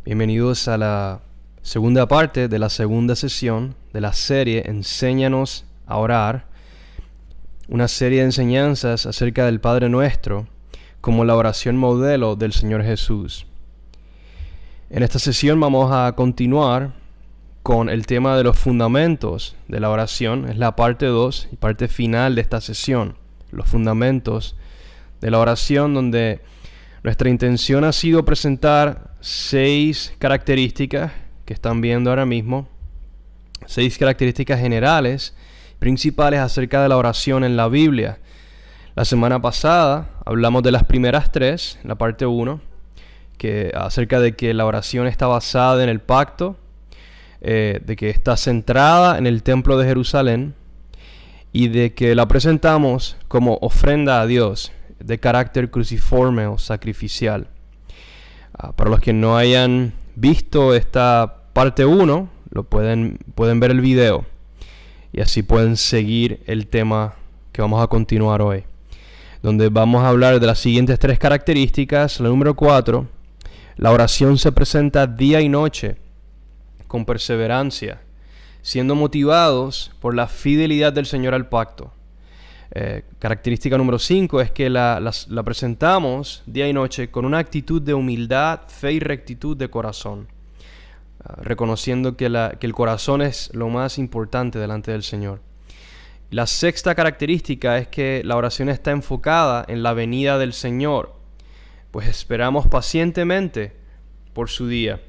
Bienvenidos a la segunda parte de la segunda sesión de la serie Enséñanos a orar, una serie de enseñanzas acerca del Padre Nuestro como la oración modelo del Señor Jesús. En esta sesión vamos a continuar con el tema de los fundamentos de la oración. Es la parte 2 y parte final de esta sesión, los fundamentos de la oración, donde nuestra intención ha sido presentar 6 características que están viendo ahora mismo, 6 características generales, principales acerca de la oración en la Biblia. La semana pasada hablamos de las primeras 3, la parte 1, que acerca de que la oración está basada en el pacto, de que está centrada en el templo de Jerusalén y de que la presentamos como ofrenda a Dios de carácter cruciforme o sacrificial. Para los que no hayan visto esta parte 1, pueden ver el video y así pueden seguir el tema que vamos a continuar hoy, donde vamos a hablar de las siguientes 3 características. La número 4, la oración se presenta día y noche con perseverancia, siendo motivados por la fidelidad del Señor al pacto. Característica número 5 es que la presentamos día y noche con una actitud de humildad, fe y rectitud de corazón, reconociendo que el corazón es lo más importante delante del Señor. La 6ª característica es que la oración está enfocada en la venida del Señor, pues esperamos pacientemente por su día.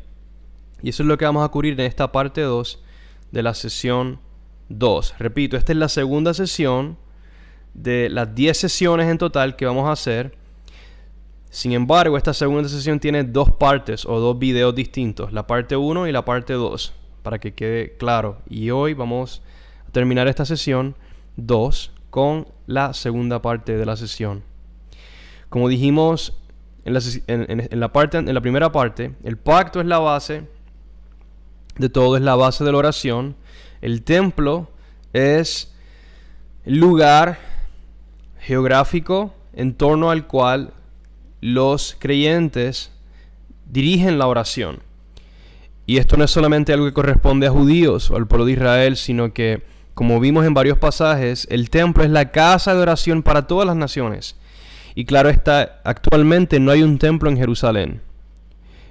Y eso es lo que vamos a cubrir en esta parte 2 de la sesión 2. Repito, esta es la segunda sesión de las 10 sesiones en total que vamos a hacer. Sin embargo, esta segunda sesión tiene 2 partes o 2 videos distintos, la parte 1 y la parte 2, para que quede claro. Y hoy vamos a terminar esta sesión 2 con la segunda parte de la sesión. Como dijimos en la primera parte, el pacto es la base de todo, es la base de la oración. El templo es el lugar geográfico en torno al cual los creyentes dirigen la oración. Y esto no es solamente algo que corresponde a judíos o al pueblo de Israel, sino que, como vimos en varios pasajes, el templo es la casa de oración para todas las naciones. Y claro está, actualmente no hay un templo en Jerusalén.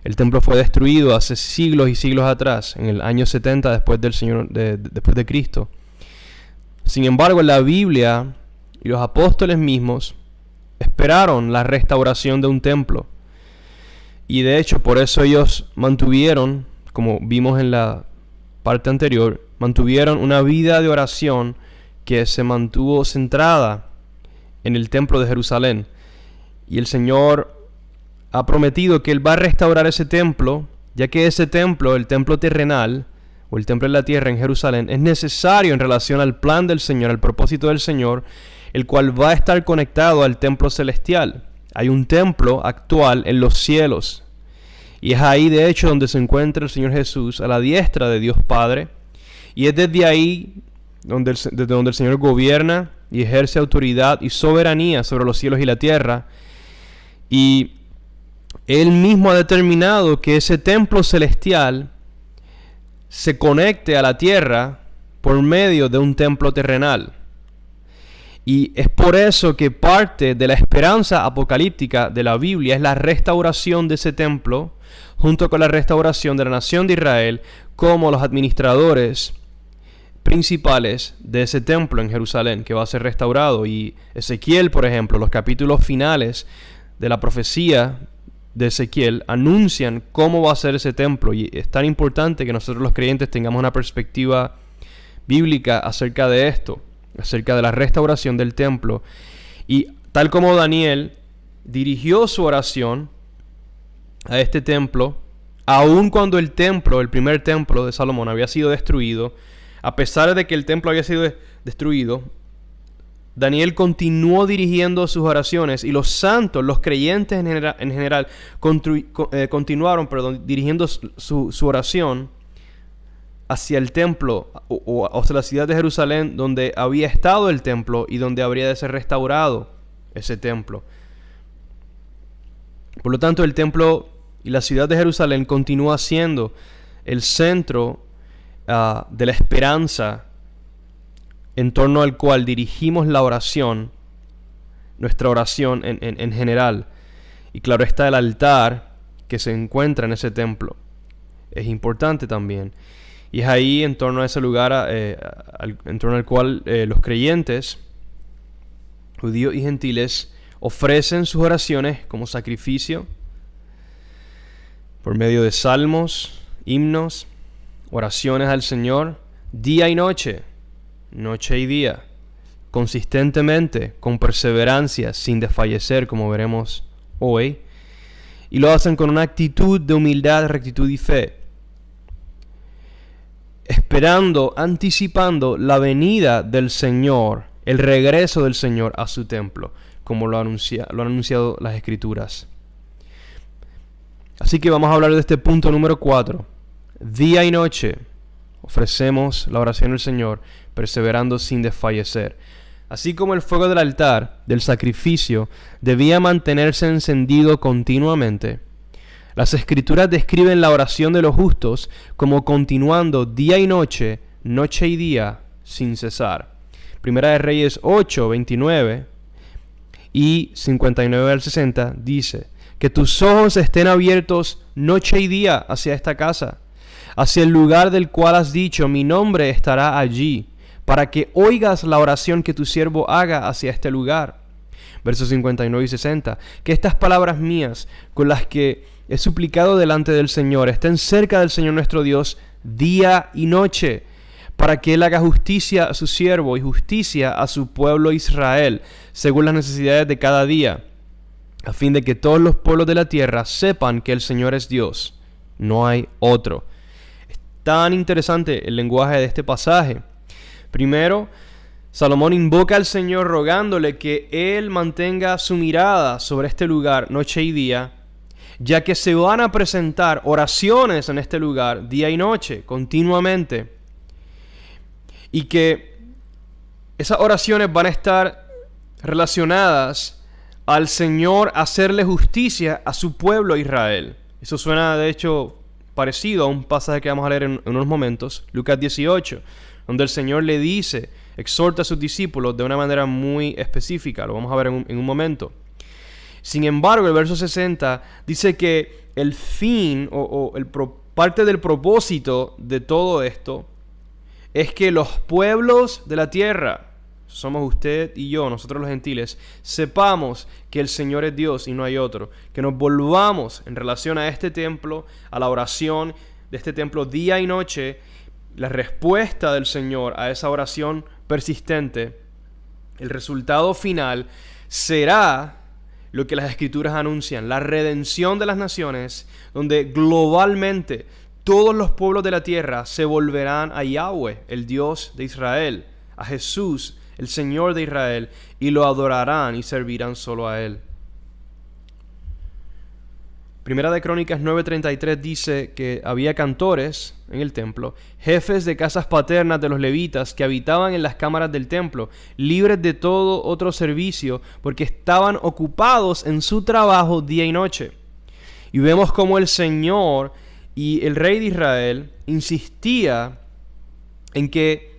El templo fue destruido hace siglos y siglos atrás, en el año 70 después de Cristo. Sin embargo, la Biblia y los apóstoles mismos esperaron la restauración de un templo. Y de hecho, por eso ellos mantuvieron, como vimos en la parte anterior, mantuvieron una vida de oración que se mantuvo centrada en el templo de Jerusalén. Y el Señor ha prometido que Él va a restaurar ese templo, ya que ese templo, el templo terrenal, o el templo en la tierra en Jerusalén, es necesario en relación al plan del Señor, al propósito del Señor, el cual va a estar conectado al templo celestial. Hay un templo actual en los cielos, y es ahí de hecho donde se encuentra el Señor Jesús, a la diestra de Dios Padre, y es desde ahí desde donde el Señor gobierna y ejerce autoridad y soberanía sobre los cielos y la tierra, y Él mismo ha determinado que ese templo celestial se conecte a la tierra por medio de un templo terrenal. Y es por eso que parte de la esperanza apocalíptica de la Biblia es la restauración de ese templo, junto con la restauración de la nación de Israel como los administradores principales de ese templo en Jerusalén que va a ser restaurado. Y Ezequiel, por ejemplo, los capítulos finales de la profecía de Ezequiel anuncian cómo va a ser ese templo, y es tan importante que nosotros los creyentes tengamos una perspectiva bíblica acerca de esto, acerca de la restauración del templo. Y tal como Daniel dirigió su oración a este templo, aun cuando el primer templo de Salomón había sido destruido, a pesar de que el templo había sido destruido, Daniel continuó dirigiendo sus oraciones, y los santos, los creyentes en general continuaron dirigiendo su oración hacia el templo o hacia la ciudad de Jerusalén, donde había estado el templo y donde habría de ser restaurado ese templo. Por lo tanto, el templo Y la ciudad de Jerusalén continúa siendo el centro de la esperanza en torno al cual dirigimos la oración, nuestra oración en general. Y claro está el altar que se encuentra en ese templo. Es importante también. Y es ahí, en torno a ese lugar, en torno al cual los creyentes, judíos y gentiles, ofrecen sus oraciones como sacrificio por medio de salmos, himnos, oraciones al Señor, día y noche, noche y día, consistentemente, con perseverancia, sin desfallecer, como veremos hoy. Y lo hacen con una actitud de humildad, rectitud y fe, esperando, anticipando la venida del Señor, el regreso del Señor a su templo, como lo han anunciado las Escrituras. Así que vamos a hablar de este punto número 4. Día y noche ofrecemos la oración al Señor, perseverando sin desfallecer. Así como el fuego del altar, del sacrificio, debía mantenerse encendido continuamente, las Escrituras describen la oración de los justos como continuando día y noche, noche y día, sin cesar. Primera de Reyes 8, 29 y 59 al 60 dice: que tus ojos estén abiertos noche y día hacia esta casa, hacia el lugar del cual has dicho, mi nombre estará allí, para que oigas la oración que tu siervo haga hacia este lugar. Versos 59 y 60. Que estas palabras mías, con las que he suplicado delante del Señor, estén cerca del Señor nuestro Dios día y noche, para que Él haga justicia a su siervo y justicia a su pueblo Israel, según las necesidades de cada día, a fin de que todos los pueblos de la tierra sepan que el Señor es Dios, no hay otro. Es tan interesante el lenguaje de este pasaje. Primero, Salomón invoca al Señor rogándole que Él mantenga su mirada sobre este lugar noche y día, ya que se van a presentar oraciones en este lugar día y noche, continuamente, y que esas oraciones van a estar relacionadas al Señor hacerle justicia a su pueblo Israel. Eso suena de hecho parecido a un pasaje que vamos a leer en unos momentos, Lucas 18, donde el Señor le dice, exhorta a sus discípulos de una manera muy específica. Lo vamos a ver en un momento. Sin embargo, el verso 60 dice que el fin parte del propósito de todo esto es que los pueblos de la tierra, somos usted y yo, nosotros los gentiles, sepamos que el Señor es Dios y no hay otro. Que nos volvamos en relación a este templo, a la oración de este templo día y noche. La respuesta del Señor a esa oración persistente, el resultado final será lo que las Escrituras anuncian, la redención de las naciones, donde globalmente todos los pueblos de la tierra se volverán a Yahweh, el Dios de Israel, a Jesús, el Señor de Israel, y lo adorarán y servirán solo a Él. Primera de Crónicas 9:33 dice que había cantores en el templo, jefes de casas paternas de los levitas que habitaban en las cámaras del templo, libres de todo otro servicio, porque estaban ocupados en su trabajo día y noche. Y vemos cómo el Señor y el rey de Israel insistía en que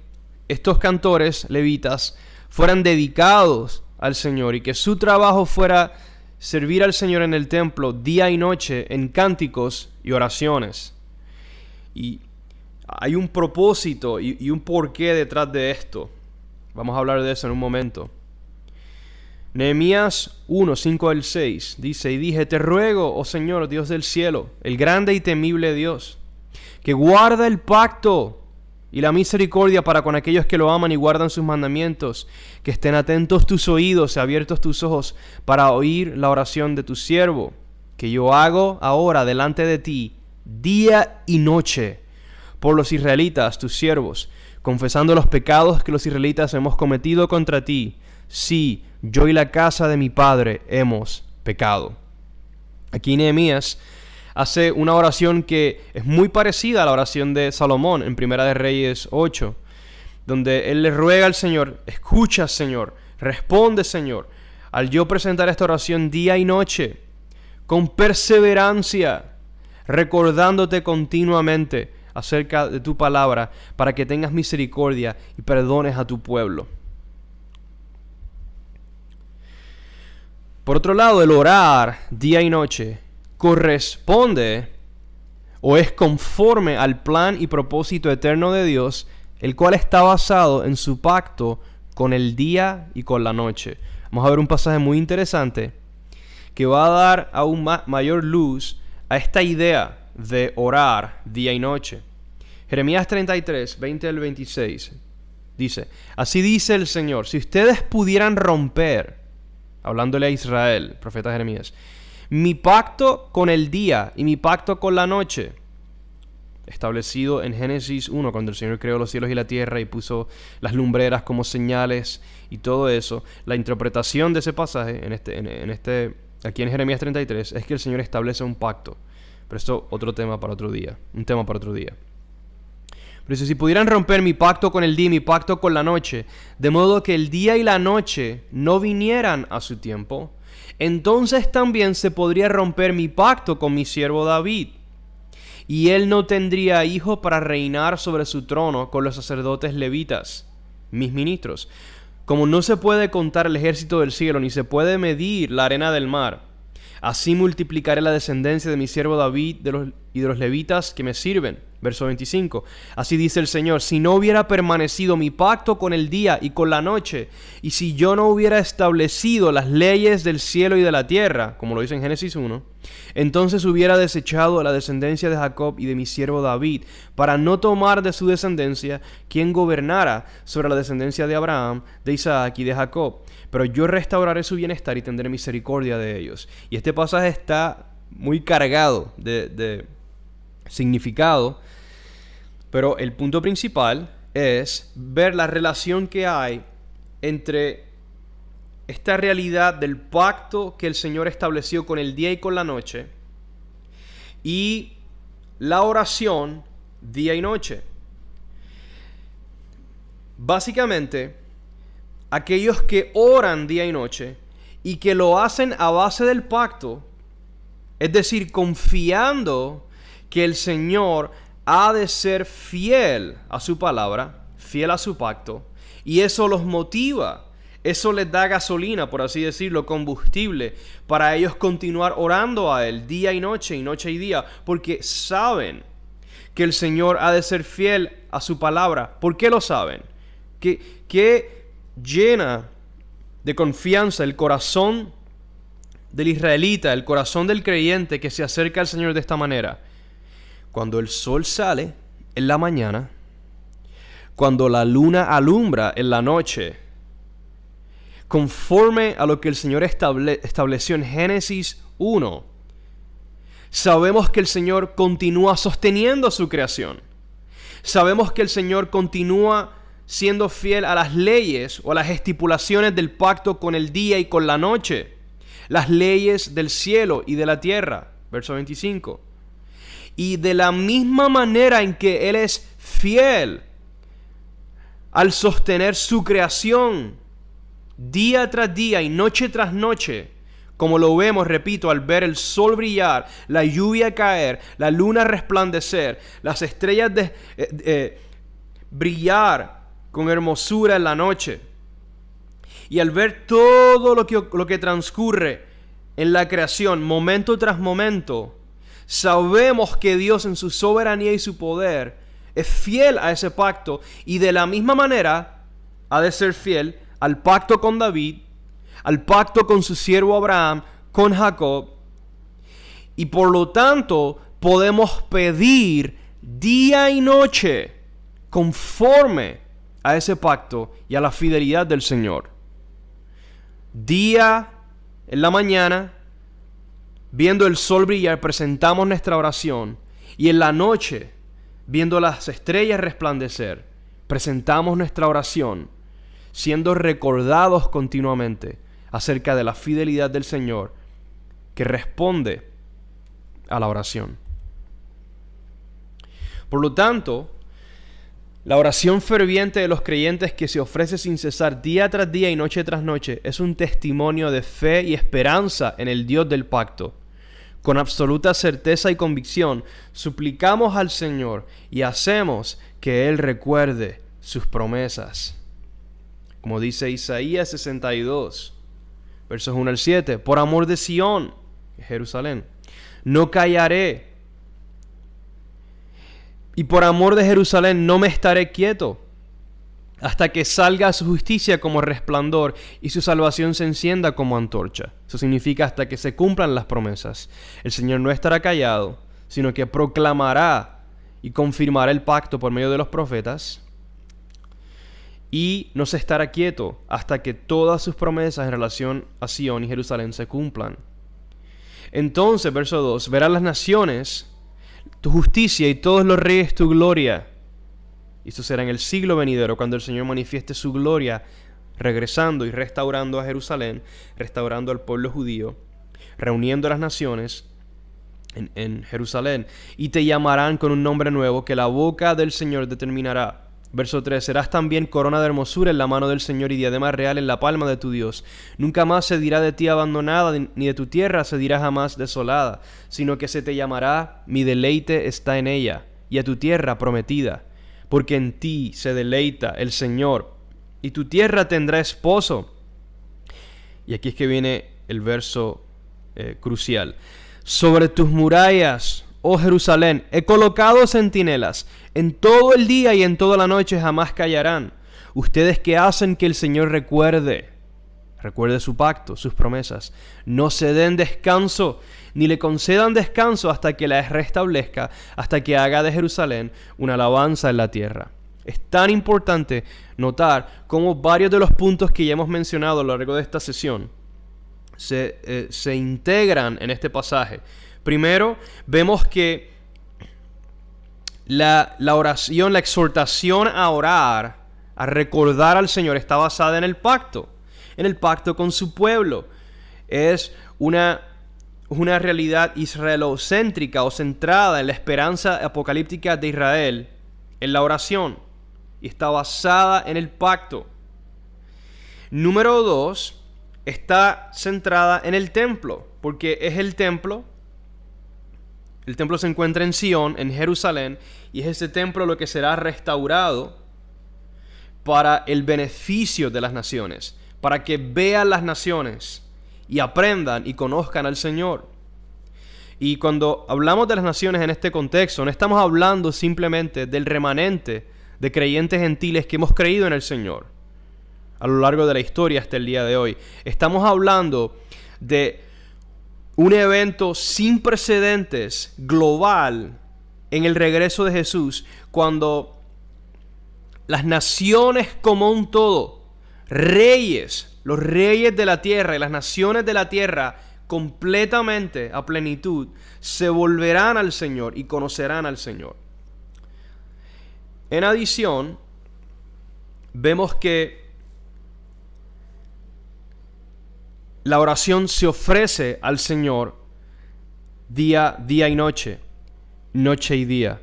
estos cantores levitas fueran dedicados al Señor y que su trabajo fuera servir al Señor en el templo día y noche en cánticos y oraciones. Y hay un propósito y un porqué detrás de esto. Vamos a hablar de eso en un momento. Nehemías 1, 5 al 6 dice: y dije, te ruego, oh Señor, Dios del cielo, el grande y temible Dios, que guarda el pacto y la misericordia para con aquellos que lo aman y guardan sus mandamientos, que estén atentos tus oídos y abiertos tus ojos para oír la oración de tu siervo, que yo hago ahora delante de ti, día y noche, por los israelitas, tus siervos, confesando los pecados que los israelitas hemos cometido contra ti. Sí, yo y la casa de mi padre hemos pecado. Aquí Nehemías hace una oración que es muy parecida a la oración de Salomón en Primera de Reyes 8, donde él le ruega al Señor: escucha, Señor, responde, Señor, al yo presentar esta oración día y noche, con perseverancia, recordándote continuamente acerca de tu palabra, para que tengas misericordia y perdones a tu pueblo. Por otro lado, el orar día y noche corresponde o es conforme al plan y propósito eterno de Dios, el cual está basado en su pacto con el día y con la noche. Vamos a ver un pasaje muy interesante que va a dar aún mayor luz a esta idea de orar día y noche. Jeremías 33, 20 al 26 dice: así dice el Señor, si ustedes pudieran romper, hablándole a Israel, profeta Jeremías, mi pacto con el día y mi pacto con la noche, establecido en Génesis 1, cuando el Señor creó los cielos y la tierra y puso las lumbreras como señales y todo eso. La interpretación de ese pasaje aquí en Jeremías 33 es que el Señor establece un pacto. Pero esto otro tema para otro día, un tema para otro día. Pero dice: si pudieran romper mi pacto con el día y mi pacto con la noche, de modo que el día y la noche no vinieran a su tiempo, entonces también se podría romper mi pacto con mi siervo David, y él no tendría hijo para reinar sobre su trono con los sacerdotes levitas, mis ministros. Como no se puede contar el ejército del cielo, ni se puede medir la arena del mar, así multiplicaré la descendencia de mi siervo David y de los levitas que me sirven. Verso 25. Así dice el Señor: si no hubiera permanecido mi pacto con el día y con la noche, y si yo no hubiera establecido las leyes del cielo y de la tierra, como lo dice en Génesis 1, entonces hubiera desechado la descendencia de Jacob y de mi siervo David, para no tomar de su descendencia quien gobernara sobre la descendencia de Abraham, de Isaac y de Jacob. Pero yo restauraré su bienestar y tendré misericordia de ellos. Y este pasaje está muy cargado de significado, pero el punto principal es ver la relación que hay entre esta realidad del pacto que el Señor estableció con el día y con la noche y la oración día y noche. Básicamente, aquellos que oran día y noche y que lo hacen a base del pacto, es decir, confiando que el Señor ha de ser fiel a su palabra, fiel a su pacto, y eso los motiva, eso les da gasolina, por así decirlo, combustible, para ellos continuar orando a Él día y noche y día, porque saben que el Señor ha de ser fiel a su palabra. ¿Por qué lo saben? Que llena de confianza el corazón del israelita, el corazón del creyente que se acerca al Señor de esta manera. Cuando el sol sale en la mañana, cuando la luna alumbra en la noche, conforme a lo que el Señor estableció en Génesis 1, sabemos que el Señor continúa sosteniendo su creación. Sabemos que el Señor continúa siendo fiel a las leyes o a las estipulaciones del pacto con el día y con la noche, las leyes del cielo y de la tierra. Verso 25. Y de la misma manera en que Él es fiel al sostener su creación día tras día y noche tras noche, como lo vemos, repito, al ver el sol brillar, la lluvia caer, la luna resplandecer, las estrellas brillar con hermosura en la noche, y al ver todo lo que transcurre en la creación, momento tras momento, sabemos que Dios en su soberanía y su poder es fiel a ese pacto, y de la misma manera ha de ser fiel al pacto con David, al pacto con su siervo Abraham, con Jacob, y por lo tanto podemos pedir día y noche conforme a ese pacto y a la fidelidad del Señor. Día en la mañana, viendo el sol brillar, presentamos nuestra oración, y en la noche, viendo las estrellas resplandecer, presentamos nuestra oración, siendo recordados continuamente acerca de la fidelidad del Señor que responde a la oración. Por lo tanto, la oración ferviente de los creyentes que se ofrece sin cesar día tras día y noche tras noche es un testimonio de fe y esperanza en el Dios del pacto, con absoluta certeza y convicción, suplicamos al Señor y hacemos que Él recuerde sus promesas. Como dice Isaías 62, versos 1 al 7, por amor de Sión, Jerusalén, no callaré, y por amor de Jerusalén no me estaré quieto, hasta que salga su justicia como resplandor y su salvación se encienda como antorcha. Eso significa hasta que se cumplan las promesas. El Señor no estará callado, sino que proclamará y confirmará el pacto por medio de los profetas, y no se estará quieto hasta que todas sus promesas en relación a Sión y Jerusalén se cumplan. Entonces, verso 2, verán las naciones tu justicia y todos los reyes tu gloria. Y esto será en el siglo venidero, cuando el Señor manifieste su gloria, regresando y restaurando a Jerusalén, restaurando al pueblo judío, reuniendo a las naciones en Jerusalén. Y te llamarán con un nombre nuevo que la boca del Señor determinará. Verso 3, serás también corona de hermosura en la mano del Señor y diadema real en la palma de tu Dios. Nunca más se dirá de ti abandonada, ni de tu tierra se dirá jamás desolada, sino que se te llamará, mi deleite está en ella, y a tu tierra prometida, porque en ti se deleita el Señor, y tu tierra tendrá esposo. Y aquí es que viene el verso crucial. Sobre tus murallas, oh Jerusalén, he colocado centinelas. En todo el día y en toda la noche jamás callarán. Ustedes que hacen que el Señor recuerde su pacto, sus promesas. No se den descanso, ni le concedan descanso hasta que la restablezca, hasta que haga de Jerusalén una alabanza en la tierra. Es tan importante notar cómo varios de los puntos que ya hemos mencionado a lo largo de esta sesión se integran en este pasaje. Primero, vemos que la oración, la exhortación a orar, a recordar al Señor, está basada en el pacto con su pueblo. Es una realidad israelocéntrica o centrada en la esperanza apocalíptica de Israel, en la oración, y está basada en el pacto. Número 2, está centrada en el templo, porque es el templo. El templo se encuentra en Sión, en Jerusalén, y es ese templo lo que será restaurado para el beneficio de las naciones, para que vean las naciones y aprendan y conozcan al Señor. Y cuando hablamos de las naciones en este contexto, no estamos hablando simplemente del remanente de creyentes gentiles que hemos creído en el Señor a lo largo de la historia hasta el día de hoy. Estamos hablando de un evento sin precedentes, global, en el regreso de Jesús, cuando las naciones como un todo, los reyes de la tierra y las naciones de la tierra, completamente a plenitud, se volverán al Señor y conocerán al Señor. En adición, vemos que la oración se ofrece al Señor día y noche, noche y día.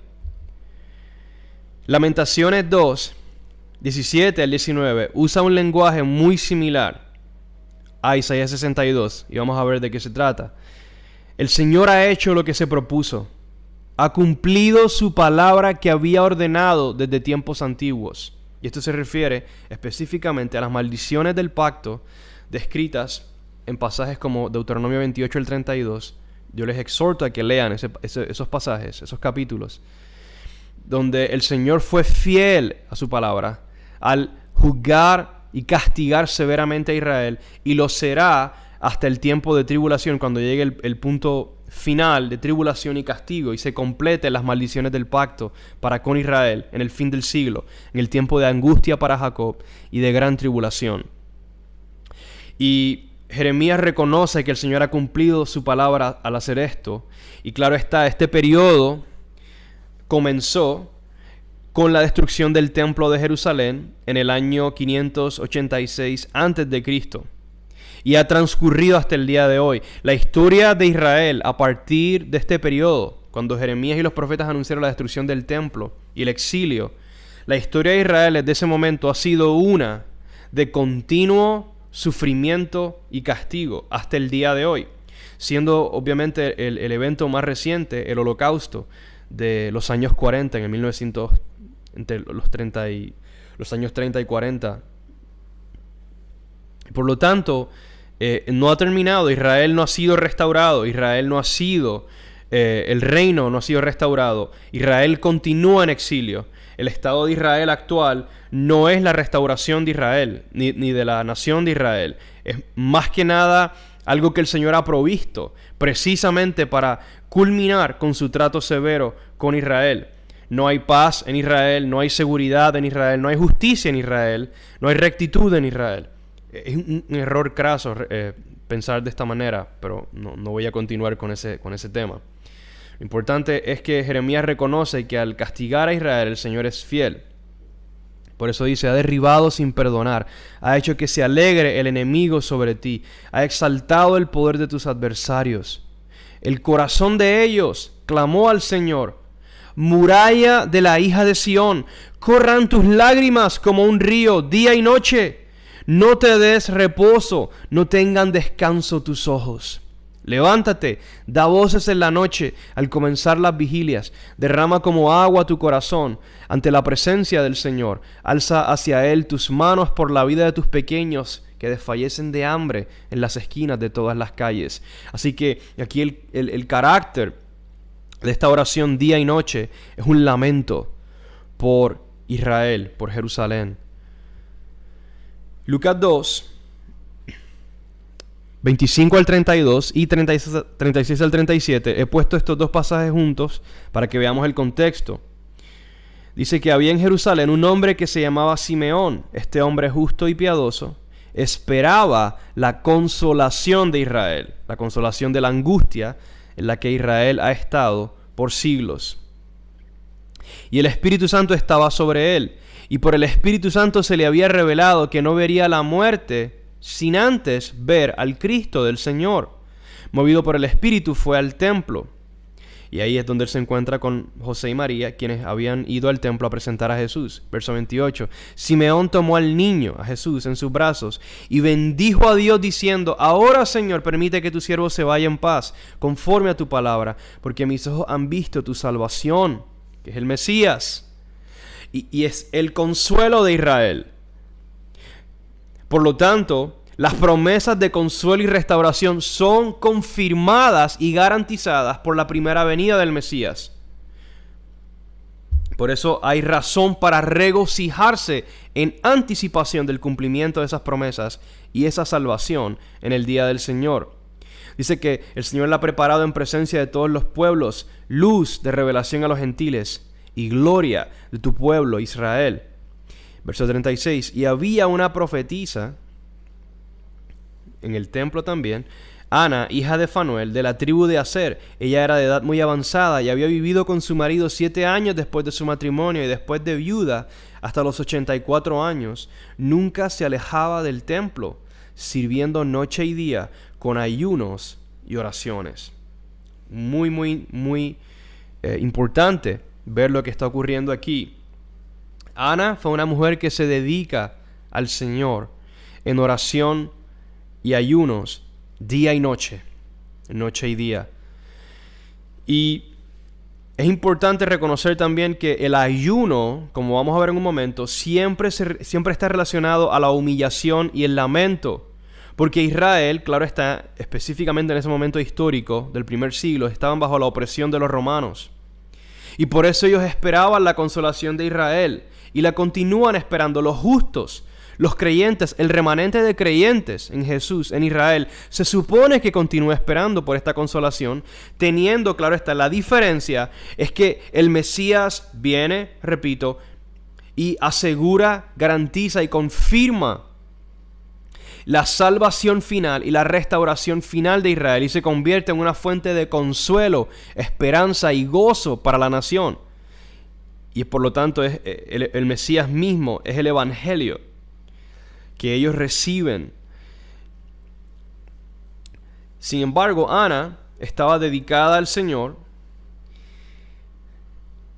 Lamentaciones 2, 17 al 19, usa un lenguaje muy similar a Isaías 62, y vamos a ver de qué se trata. El Señor ha hecho lo que se propuso, ha cumplido su palabra que había ordenado desde tiempos antiguos. Y esto se refiere específicamente a las maldiciones del pacto descritas en pasajes como Deuteronomio 28 al 32. Yo les exhorto a que lean esos pasajes, esos capítulos, donde el Señor fue fiel a su palabra al juzgar y castigar severamente a Israel, y lo será hasta el tiempo de tribulación, cuando llegue el punto final de tribulación y castigo y se completen las maldiciones del pacto para con Israel en el fin del siglo, en el tiempo de angustia para Jacob y de gran tribulación. Y Jeremías reconoce que el Señor ha cumplido su palabra al hacer esto. Y claro está, este periodo comenzó con la destrucción del templo de Jerusalén en el año 586 a.C. y ha transcurrido hasta el día de hoy. La historia de Israel a partir de este periodo, cuando Jeremías y los profetas anunciaron la destrucción del templo y el exilio, la historia de Israel desde ese momento ha sido una de continuo sufrimiento y castigo hasta el día de hoy. siendo obviamente el evento más reciente, el Holocausto de los años 40, en el 1900, entre los años 30 y 40. Por lo tanto, no ha terminado, Israel no ha sido restaurado, Israel no ha sido, el reino no ha sido restaurado, Israel continúa en exilio. El Estado de Israel actual no es la restauración de Israel, ni de la nación de Israel. Es más que nada algo que el Señor ha provisto, precisamente para culminar con su trato severo con Israel. No hay paz en Israel, no hay seguridad en Israel, no hay justicia en Israel, no hay rectitud en Israel. Es un error craso pensar de esta manera, pero no voy a continuar con ese tema. Lo importante es que Jeremías reconoce que al castigar a Israel, el Señor es fiel. Por eso dice, ha derribado sin perdonar, ha hecho que se alegre el enemigo sobre ti, ha exaltado el poder de tus adversarios. El corazón de ellos clamó al Señor. Muralla de la hija de Sión, corran tus lágrimas como un río día y noche. No te des reposo, no tengan descanso tus ojos. Levántate, da voces en la noche al comenzar las vigilias, derrama como agua tu corazón ante la presencia del Señor. Alza hacia Él tus manos por la vida de tus pequeños que desfallecen de hambre en las esquinas de todas las calles. Así que aquí el carácter de esta oración día y noche es un lamento por Israel, por Jerusalén. Lucas 2, 25 al 32 y 36 al 37. He puesto estos dos pasajes juntos para que veamos el contexto. Dice que había en Jerusalén un hombre que se llamaba Simeón. Este hombre justo y piadoso esperaba la consolación de Israel, la consolación de la angustia en la que Israel ha estado por siglos. Y el Espíritu Santo estaba sobre él, y por el Espíritu Santo se le había revelado que no vería la muerte sin antes ver al Cristo del Señor. Movido por el Espíritu fue al templo. Y ahí es donde él se encuentra con José y María, quienes habían ido al templo a presentar a Jesús. Verso 28. Simeón tomó al niño, a Jesús, en sus brazos y bendijo a Dios diciendo: Ahora, Señor, permite que tu siervo se vaya en paz, conforme a tu palabra, porque mis ojos han visto tu salvación, que es el Mesías, y es el consuelo de Israel. Por lo tanto, las promesas de consuelo y restauración son confirmadas y garantizadas por la primera venida del Mesías. Por eso hay razón para regocijarse en anticipación del cumplimiento de esas promesas y esa salvación en el día del Señor. Dice que el Señor la ha preparado en presencia de todos los pueblos, luz de revelación a los gentiles y gloria de tu pueblo Israel. Verso 36. Y había una profetisa en el templo también, Ana, hija de Fanuel, de la tribu de Aser. Ella era de edad muy avanzada y había vivido con su marido 7 años después de su matrimonio, y después de viuda hasta los 84 años. Nunca se alejaba del templo, sirviendo noche y día con ayunos y oraciones. Muy importante ver lo que está ocurriendo aquí. Ana fue una mujer que se dedica al Señor en oración y ayunos día y noche y día. Y es importante reconocer también que el ayuno, como vamos a ver en un momento, siempre está relacionado a la humillación y el lamento. Porque Israel, claro está, específicamente en ese momento histórico del primer siglo, estaban bajo la opresión de los romanos. Y por eso ellos esperaban la consolación de Israel. Y la continúan esperando los justos, los creyentes, el remanente de creyentes en Jesús, en Israel. Se supone que continúa esperando por esta consolación, teniendo, claro está, la diferencia es que el Mesías viene, repito, y asegura, garantiza y confirma la salvación final y la restauración final de Israel, y se convierte en una fuente de consuelo, esperanza y gozo para la nación. Y por lo tanto el Mesías mismo es el Evangelio que ellos reciben. Sin embargo, Ana estaba dedicada al Señor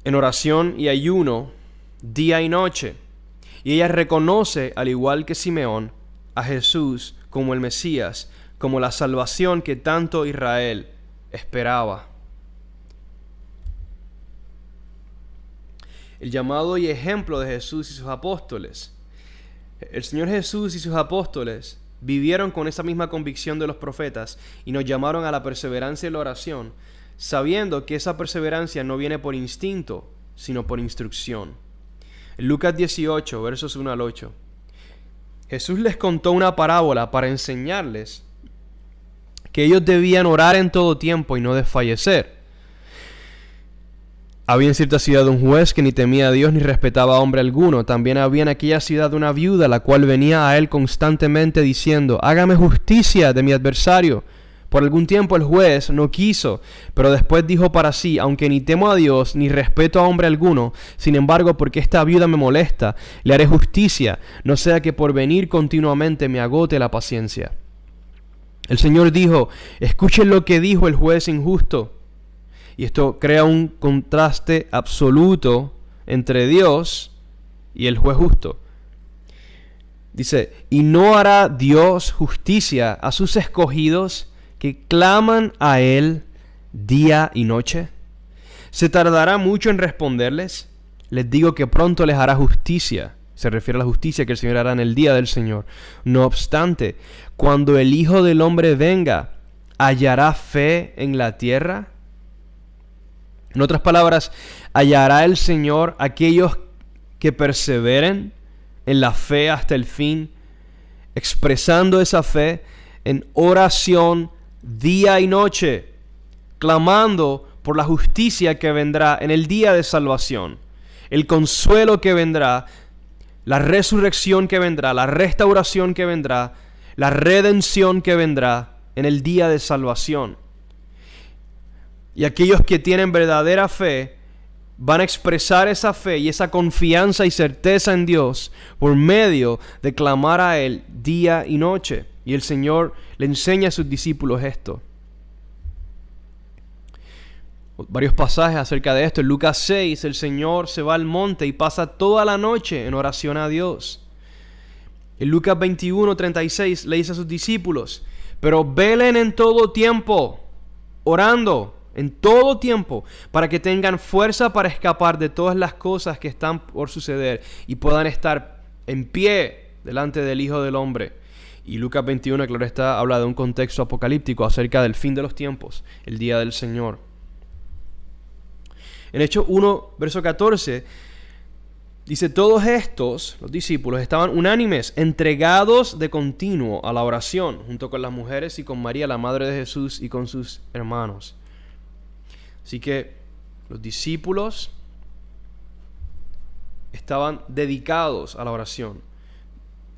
en oración y ayuno día y noche. Y ella reconoce, al igual que Simeón, a Jesús como el Mesías, como la salvación que tanto Israel esperaba. El llamado y ejemplo de Jesús y sus apóstoles. El Señor Jesús y sus apóstoles vivieron con esa misma convicción de los profetas y nos llamaron a la perseverancia y la oración, sabiendo que esa perseverancia no viene por instinto, sino por instrucción. En Lucas 18, versos 1 al 8, Jesús les contó una parábola para enseñarles que ellos debían orar en todo tiempo y no desfallecer. Había en cierta ciudad un juez que ni temía a Dios ni respetaba a hombre alguno. También había en aquella ciudad una viuda, la cual venía a él constantemente diciendo: hágame justicia de mi adversario. Por algún tiempo el juez no quiso, pero después dijo para sí: aunque ni temo a Dios ni respeto a hombre alguno, sin embargo, porque esta viuda me molesta, le haré justicia, no sea que por venir continuamente me agote la paciencia. El Señor dijo: escuchen lo que dijo el juez injusto. Y esto crea un contraste absoluto entre Dios y el juez justo. Dice: ¿y no hará Dios justicia a sus escogidos que claman a Él día y noche? ¿Se tardará mucho en responderles? Les digo que pronto les hará justicia. Se refiere a la justicia que el Señor hará en el día del Señor. No obstante, cuando el Hijo del Hombre venga, ¿hallará fe en la tierra? En otras palabras, ¿hallará el Señor aquellos que perseveren en la fe hasta el fin, expresando esa fe en oración día y noche, clamando por la justicia que vendrá en el día de salvación, el consuelo que vendrá, la resurrección que vendrá, la restauración que vendrá, la redención que vendrá en el día de salvación? Y aquellos que tienen verdadera fe van a expresar esa fe y esa confianza y certeza en Dios por medio de clamar a Él día y noche. Y el Señor le enseña a sus discípulos esto. Varios pasajes acerca de esto. En Lucas 6, el Señor se va al monte y pasa toda la noche en oración a Dios. En Lucas 21:36 le dice a sus discípulos: pero velen en todo tiempo, orando en todo tiempo, para que tengan fuerza para escapar de todas las cosas que están por suceder y puedan estar en pie delante del Hijo del Hombre. Y Lucas 21, claro está, habla de un contexto apocalíptico acerca del fin de los tiempos, el día del Señor. En Hechos 1, verso 14, dice: todos estos, los discípulos, estaban unánimes, entregados de continuo a la oración, junto con las mujeres y con María, la madre de Jesús, y con sus hermanos. Así que los discípulos estaban dedicados a la oración.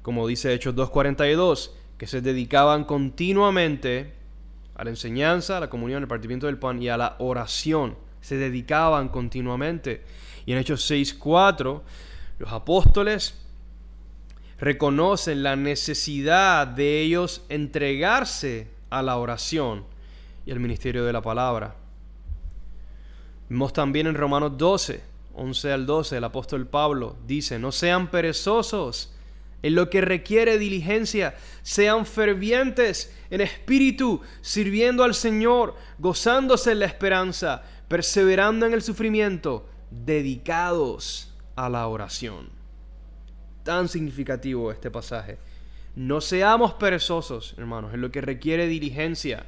Como dice Hechos 2:42, que se dedicaban continuamente a la enseñanza, a la comunión, al partimiento del pan y a la oración. Se dedicaban continuamente. Y en Hechos 6:4, los apóstoles reconocen la necesidad de ellos entregarse a la oración y al ministerio de la palabra. Vemos también en Romanos 12, 11 al 12, el apóstol Pablo dice: no sean perezosos en lo que requiere diligencia, sean fervientes en espíritu, sirviendo al Señor, gozándose en la esperanza, perseverando en el sufrimiento, dedicados a la oración. Tan significativo este pasaje. No seamos perezosos, hermanos, en lo que requiere diligencia.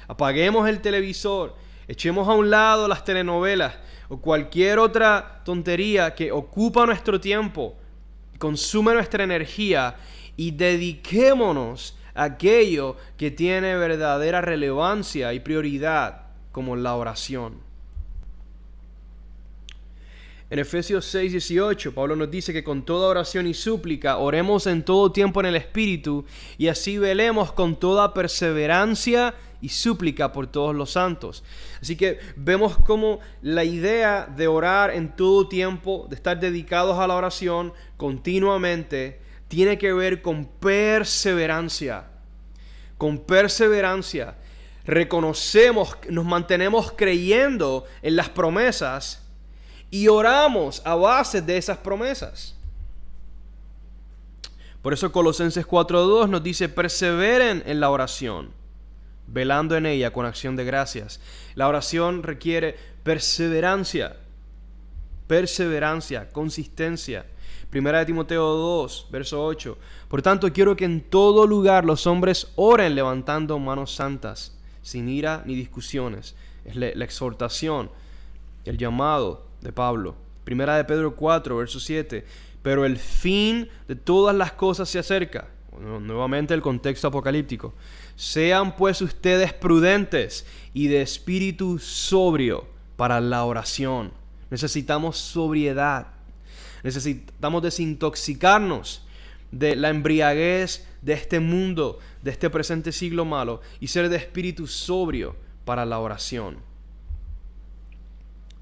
Apaguemos el televisor, echemos a un lado las telenovelas o cualquier otra tontería que ocupa nuestro tiempo, consume nuestra energía, y dediquémonos a aquello que tiene verdadera relevancia y prioridad, como la oración. En Efesios 6:18, Pablo nos dice que con toda oración y súplica oremos en todo tiempo en el Espíritu, y así velemos con toda perseverancia y súplica por todos los santos. Así que vemos cómo la idea de orar en todo tiempo, de estar dedicados a la oración continuamente, tiene que ver con perseverancia. Con perseverancia. Reconocemos, nos mantenemos creyendo en las promesas y oramos a base de esas promesas. Por eso Colosenses 4:2 nos dice: perseveren en la oración, velando en ella con acción de gracias. La oración requiere perseverancia, consistencia. Primera de Timoteo 2, verso 8. Por tanto, quiero que en todo lugar los hombres oren levantando manos santas, sin ira ni discusiones. Es la exhortación, el llamado de Pablo. Primera de Pedro 4, verso 7. Pero el fin de todas las cosas se acerca. Nuevamente el contexto apocalíptico. Sean pues ustedes prudentes y de espíritu sobrio para la oración. Necesitamos sobriedad. Necesitamos desintoxicarnos de la embriaguez de este mundo, de este presente siglo malo, y ser de espíritu sobrio para la oración.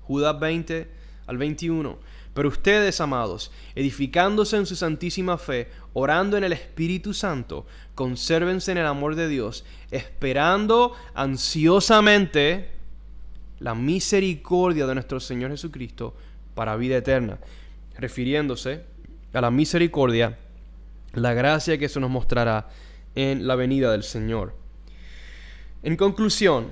Judas 20 al 21. Pero ustedes, amados, edificándose en su santísima fe, orando en el Espíritu Santo, consérvense en el amor de Dios, esperando ansiosamente la misericordia de nuestro Señor Jesucristo para vida eterna. Refiriéndose a la misericordia, la gracia que se nos mostrará en la venida del Señor. En conclusión,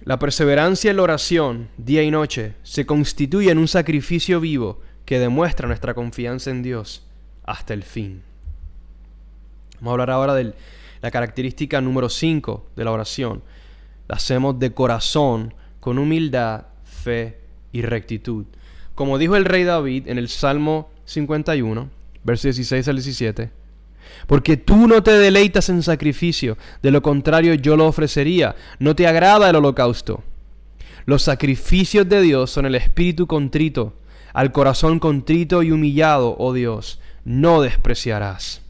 la perseverancia en la oración, día y noche, se constituye en un sacrificio vivo que demuestra nuestra confianza en Dios hasta el fin. Vamos a hablar ahora de la característica número 5 de la oración. La hacemos de corazón, con humildad, fe y rectitud. Como dijo el rey David en el Salmo 51, versos 16 al 17, porque tú no te deleitas en sacrificio, de lo contrario yo lo ofrecería. No te agrada el holocausto. Los sacrificios de Dios son el espíritu contrito. Al corazón contrito y humillado, oh Dios, no despreciarás.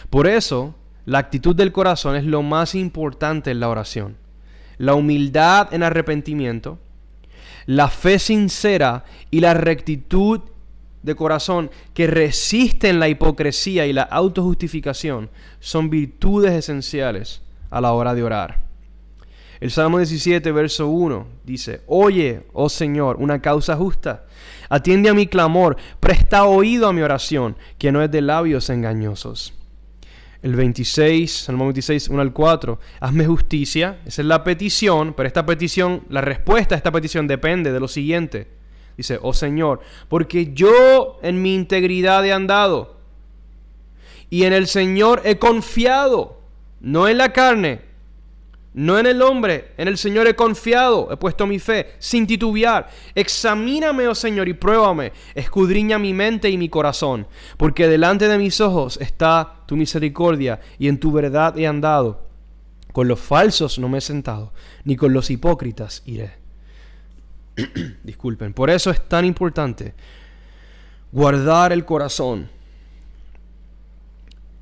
Por eso, la actitud del corazón es lo más importante en la oración. La humildad en arrepentimiento, la fe sincera y la rectitud de corazón que resisten la hipocresía y la autojustificación son virtudes esenciales a la hora de orar. El Salmo 17, verso 1 dice: oye, oh Señor, una causa justa. Atiende a mi clamor, presta oído a mi oración, que no es de labios engañosos. El 26, Salmo 26, 1 al 4. Hazme justicia, esa es la petición, pero esta petición, la respuesta a esta petición depende de lo siguiente. Dice: oh Señor, porque yo en mi integridad he andado, y en el Señor he confiado, no en la carne, no en el hombre, en el Señor he confiado, he puesto mi fe, sin titubear. Examíname, oh Señor, y pruébame, escudriña mi mente y mi corazón, porque delante de mis ojos está tu misericordia, y en tu verdad he andado. Con los falsos no me he sentado, ni con los hipócritas iré. Disculpen. Por eso es tan importante guardar el corazón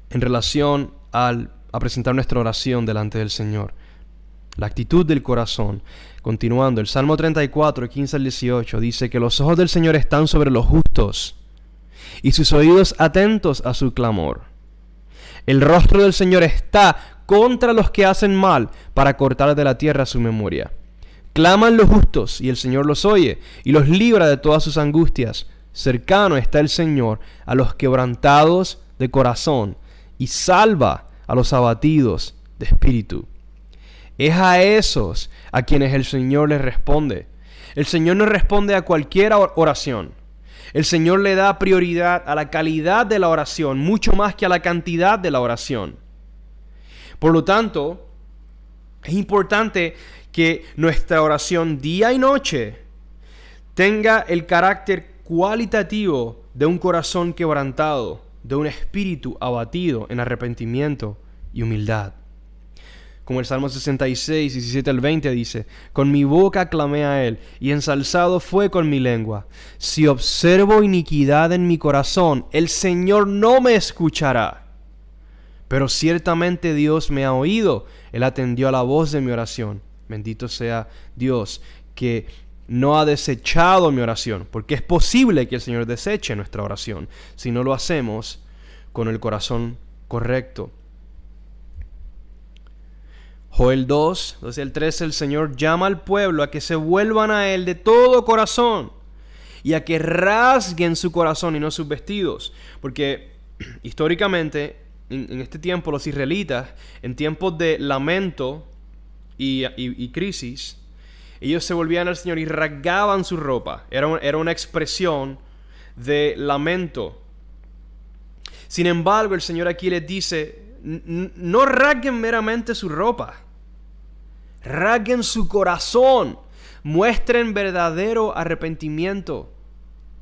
en relación a presentar nuestra oración delante del Señor. La actitud del corazón. Continuando, el Salmo 34, 15 al 18 dice que los ojos del Señor están sobre los justos y sus oídos atentos a su clamor. El rostro del Señor está contra los que hacen mal, para cortar de la tierra su memoria. Claman los justos y el Señor los oye y los libra de todas sus angustias. Cercano está el Señor a los quebrantados de corazón y salva a los abatidos de espíritu. Es a esos a quienes el Señor les responde. El Señor no responde a cualquier oración. El Señor le da prioridad a la calidad de la oración, mucho más que a la cantidad de la oración. Por lo tanto, es importante que nuestra oración día y noche tenga el carácter cualitativo de un corazón quebrantado, de un espíritu abatido en arrepentimiento y humildad. Como el Salmo 66, 17 al 20 dice: con mi boca clamé a Él, y ensalzado fue con mi lengua. Si observo iniquidad en mi corazón, el Señor no me escuchará. Pero ciertamente Dios me ha oído, Él atendió a la voz de mi oración. Bendito sea Dios, que no ha desechado mi oración, porque es posible que el Señor deseche nuestra oración si no lo hacemos con el corazón correcto. Joel 2, 12 al 13, el Señor llama al pueblo a que se vuelvan a Él de todo corazón y a que rasguen su corazón y no sus vestidos, porque históricamente, en este tiempo, los israelitas, en tiempos de lamento y crisis, ellos se volvían al Señor y rasgaban su ropa. Era una expresión de lamento. Sin embargo, el Señor aquí les dice, no rasguen meramente su ropa, rasguen su corazón, muestren verdadero arrepentimiento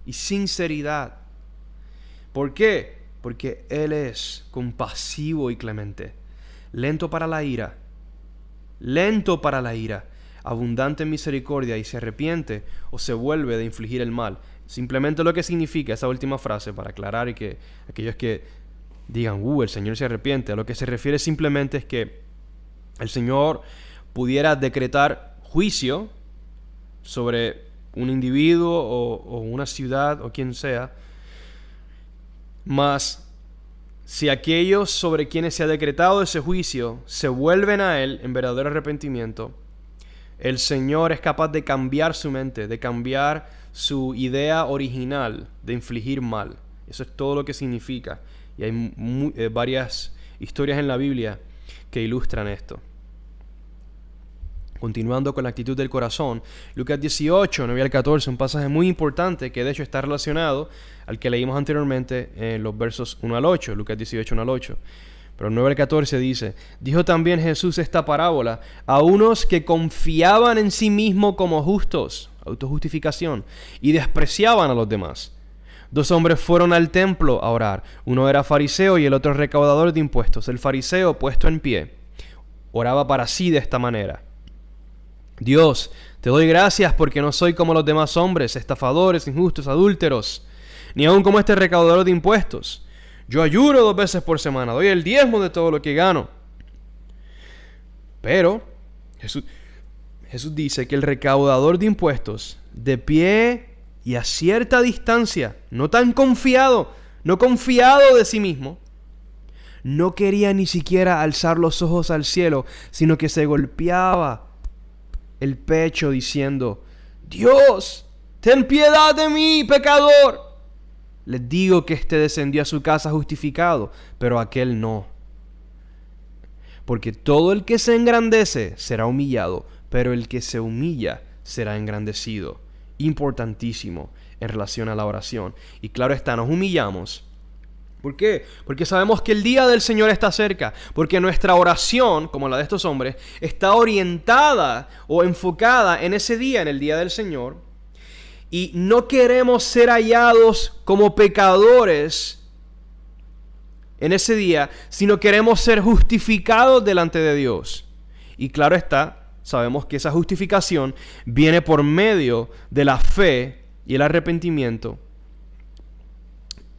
y sinceridad. ¿Por qué? Porque Él es compasivo y clemente, lento para la ira, abundante en misericordia, y se arrepiente o se vuelve de infligir el mal. Simplemente lo que significa esa última frase, para aclarar y que aquellos que digan, el Señor se arrepiente, a lo que se refiere simplemente es que el Señor pudiera decretar juicio sobre un individuo o una ciudad o quien sea, mas si aquellos sobre quienes se ha decretado ese juicio se vuelven a Él en verdadero arrepentimiento, el Señor es capaz de cambiar su mente, de cambiar su idea original de infligir mal. Eso es todo lo que significa. Y hay varias historias en la Biblia que ilustran esto. Continuando con la actitud del corazón, Lucas 18, 9 al 14, un pasaje muy importante que de hecho está relacionado al que leímos anteriormente en los versos 1 al 8, Lucas 18, 1 al 8. Pero el 9 al 14 dice, dijo también Jesús esta parábola a unos que confiaban en sí mismos como justos, autojustificación, y despreciaban a los demás. 2 hombres fueron al templo a orar, uno era fariseo y el otro recaudador de impuestos. El fariseo, puesto en pie, oraba para sí de esta manera: Dios, te doy gracias porque no soy como los demás hombres, estafadores, injustos, adúlteros, ni aun como este recaudador de impuestos. Yo ayuno 2 veces por semana, doy el diezmo de todo lo que gano. Pero Jesús dice que el recaudador de impuestos, de pie y a cierta distancia, no confiado de sí mismo, no quería ni siquiera alzar los ojos al cielo, sino que se golpeaba el pecho diciendo: Dios, ten piedad de mí, pecador. Les digo que éste descendió a su casa justificado, pero aquel no. Porque todo el que se engrandece será humillado, pero el que se humilla será engrandecido. Importantísimo en relación a la oración. Y claro está, nos humillamos. ¿Por qué? Porque sabemos que el día del Señor está cerca. Porque nuestra oración, como la de estos hombres, está orientada o enfocada en ese día, en el día del Señor. Y no queremos ser hallados como pecadores en ese día, sino queremos ser justificados delante de Dios. Y claro está, sabemos que esa justificación viene por medio de la fe y el arrepentimiento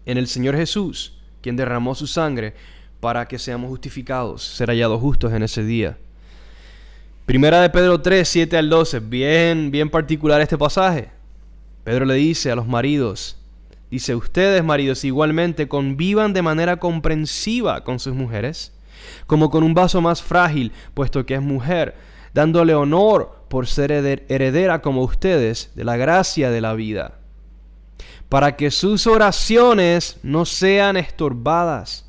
en el Señor Jesús, quien derramó su sangre para que seamos justificados, ser hallados justos en ese día. Primera de Pedro 3, 7 al 12, bien particular este pasaje. Pedro le dice a los maridos, dice: ustedes, maridos, igualmente convivan de manera comprensiva con sus mujeres, como con un vaso más frágil, puesto que es mujer, dándole honor por ser heredera como ustedes de la gracia de la vida, para que sus oraciones no sean estorbadas.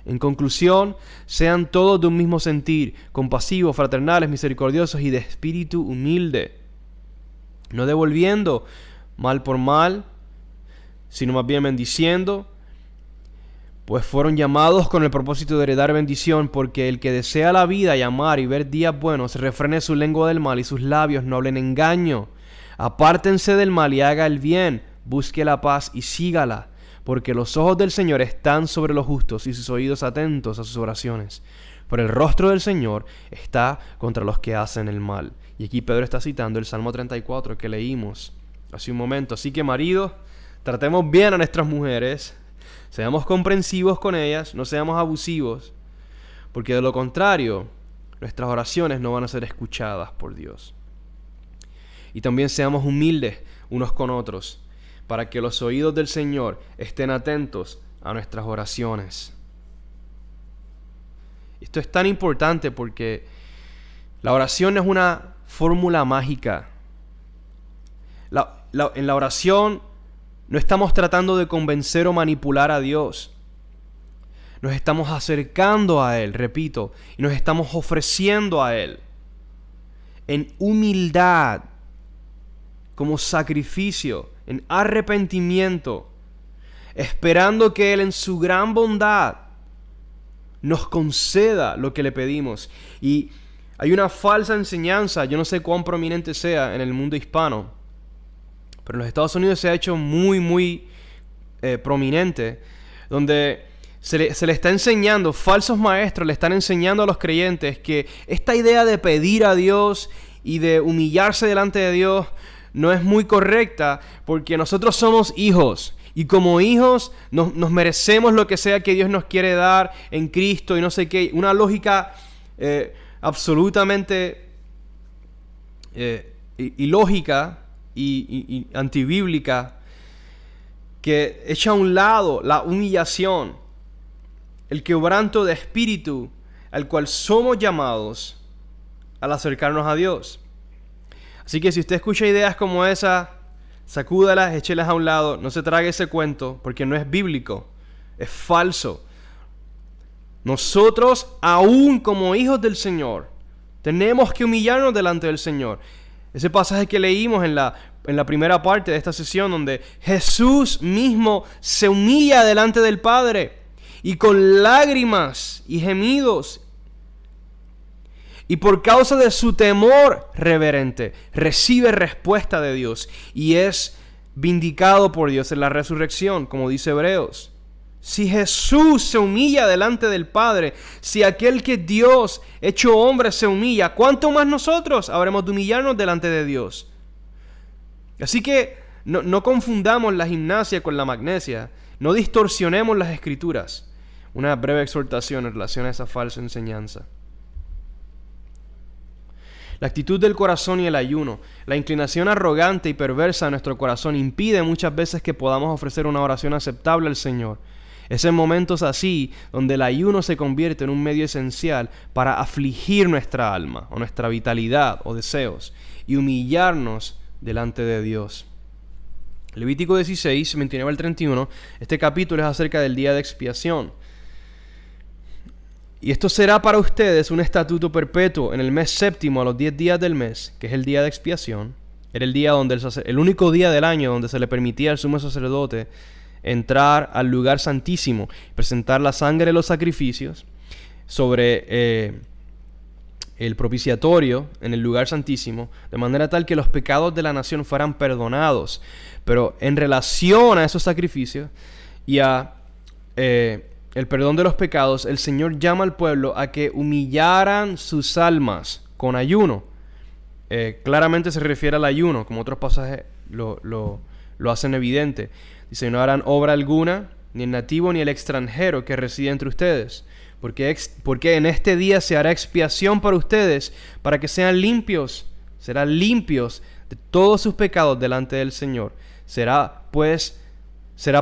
En conclusión, sean todos de un mismo sentir, compasivos, fraternales, misericordiosos y de espíritu humilde, no devolviendo mal por mal, sino más bien bendiciendo, pues fueron llamados con el propósito de heredar bendición, porque el que desea la vida y amar y ver días buenos, refrene su lengua del mal y sus labios no hablen engaño. Apártense del mal y haga el bien, busque la paz y sígala, porque los ojos del Señor están sobre los justos y sus oídos atentos a sus oraciones. Pero el rostro del Señor está contra los que hacen el mal. Y aquí Pedro está citando el Salmo 34 que leímos hace un momento. Así que, maridos, tratemos bien a nuestras mujeres, seamos comprensivos con ellas, no seamos abusivos, porque de lo contrario, nuestras oraciones no van a ser escuchadas por Dios. Y también seamos humildes unos con otros, para que los oídos del Señor estén atentos a nuestras oraciones. Esto es tan importante porque la oración no es una fórmula mágica. En la oración no estamos tratando de convencer o manipular a Dios. nos estamos acercando a Él, repito, y nos estamos ofreciendo a Él en humildad, como sacrificio, en arrepentimiento, esperando que Él en su gran bondad nos conceda lo que le pedimos. Y hay una falsa enseñanza, yo no sé cuán prominente sea en el mundo hispano, pero en los Estados Unidos se ha hecho muy prominente, donde se le está enseñando, falsos maestros le están enseñando a los creyentes que esta idea de pedir a Dios y de humillarse delante de Dios no es muy correcta, porque nosotros somos hijos y como hijos nos merecemos lo que sea que Dios nos quiere dar en Cristo y no sé qué. Una lógica absolutamente ilógica y antibíblica, que echa a un lado la humillación, el quebranto de espíritu al cual somos llamados al acercarnos a Dios. Así que si usted escucha ideas como esa, sacúdalas, échelas a un lado, no se trague ese cuento, porque no es bíblico, es falso. Nosotros, aún como hijos del Señor, tenemos que humillarnos delante del Señor. Ese pasaje que leímos en la primera parte de esta sesión, donde Jesús mismo se humilla delante del Padre y con lágrimas y gemidos, y por causa de su temor reverente, recibe respuesta de Dios y es vindicado por Dios en la resurrección, como dice Hebreos. Si Jesús se humilla delante del Padre, si aquel que es Dios hecho hombre se humilla, ¿cuánto más nosotros habremos de humillarnos delante de Dios? Así que no confundamos la gimnasia con la magnesia, no distorsionemos las Escrituras. Una breve exhortación en relación a esa falsa enseñanza. La actitud del corazón y el ayuno, la inclinación arrogante y perversa de nuestro corazón impide muchas veces que podamos ofrecer una oración aceptable al Señor. Es en momentos así donde el ayuno se convierte en un medio esencial para afligir nuestra alma o nuestra vitalidad o deseos y humillarnos delante de Dios. Levítico 16, 29 al 31, este capítulo es acerca del día de expiación. Y esto será para ustedes un estatuto perpetuo en el mes séptimo a los 10 días del mes, que es el día de expiación. Era el día donde el único día del año donde se le permitía al sumo sacerdote entrar al lugar santísimo, presentar la sangre de los sacrificios sobre el propiciatorio en el lugar santísimo, de manera tal que los pecados de la nación fueran perdonados. Pero en relación a esos sacrificios y a el perdón de los pecados, el Señor llama al pueblo a que humillaran sus almas con ayuno. Claramente se refiere al ayuno, como otros pasajes lo hacen evidente. Dice: no harán obra alguna, ni el nativo ni el extranjero que reside entre ustedes, porque en este día se hará expiación para ustedes, para que sean limpios. Serán limpios de todos sus pecados delante del Señor. Será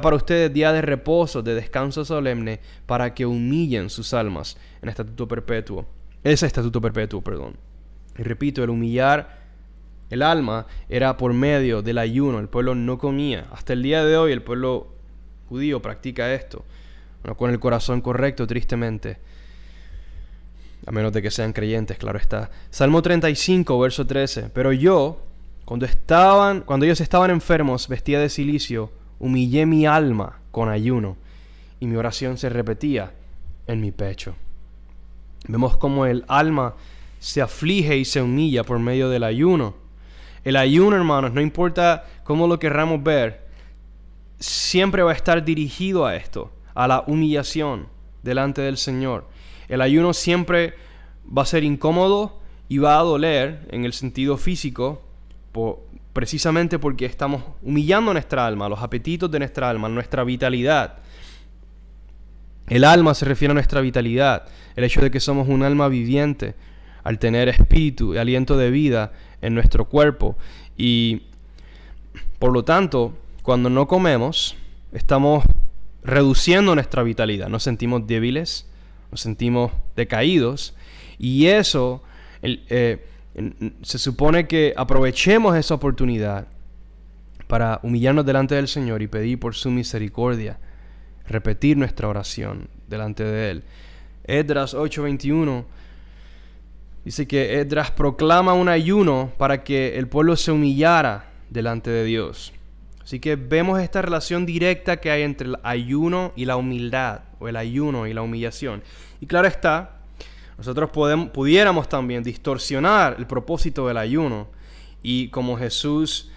para ustedes día de reposo, de descanso solemne, para que humillen sus almas en estatuto perpetuo. Ese estatuto perpetuo, perdón. Y repito, el humillar el alma era por medio del ayuno. El pueblo no comía. Hasta el día de hoy el pueblo judío practica esto. No con el corazón correcto, tristemente. A menos de que sean creyentes, claro está. Salmo 35, verso 13. Pero yo, cuando ellos estaban enfermos, vestía de cilicio, humillé mi alma con ayuno, y mi oración se repetía en mi pecho. Vemos cómo el alma se aflige y se humilla por medio del ayuno. El ayuno, hermanos, no importa cómo lo querramos ver, siempre va a estar dirigido a esto, a la humillación delante del Señor. El ayuno siempre va a ser incómodo y va a doler en el sentido físico, precisamente porque estamos humillando nuestra alma, los apetitos de nuestra alma, nuestra vitalidad. El alma se refiere a nuestra vitalidad, el hecho de que somos un alma viviente, al tener espíritu y aliento de vida en nuestro cuerpo. Y por lo tanto, cuando no comemos, estamos reduciendo nuestra vitalidad. Nos sentimos débiles, nos sentimos decaídos, y eso se supone que aprovechemos esa oportunidad para humillarnos delante del Señor y pedir por su misericordia, repetir nuestra oración, delante de Él. Esdras 8:21 dice que Esdras proclama un ayuno para que el pueblo se humillara delante de Dios. Así que vemos esta relación directa que hay entre el ayuno y la humildad, o el ayuno y la humillación. Y claro está, nosotros pudiéramos también distorsionar el propósito del ayuno, y como Jesús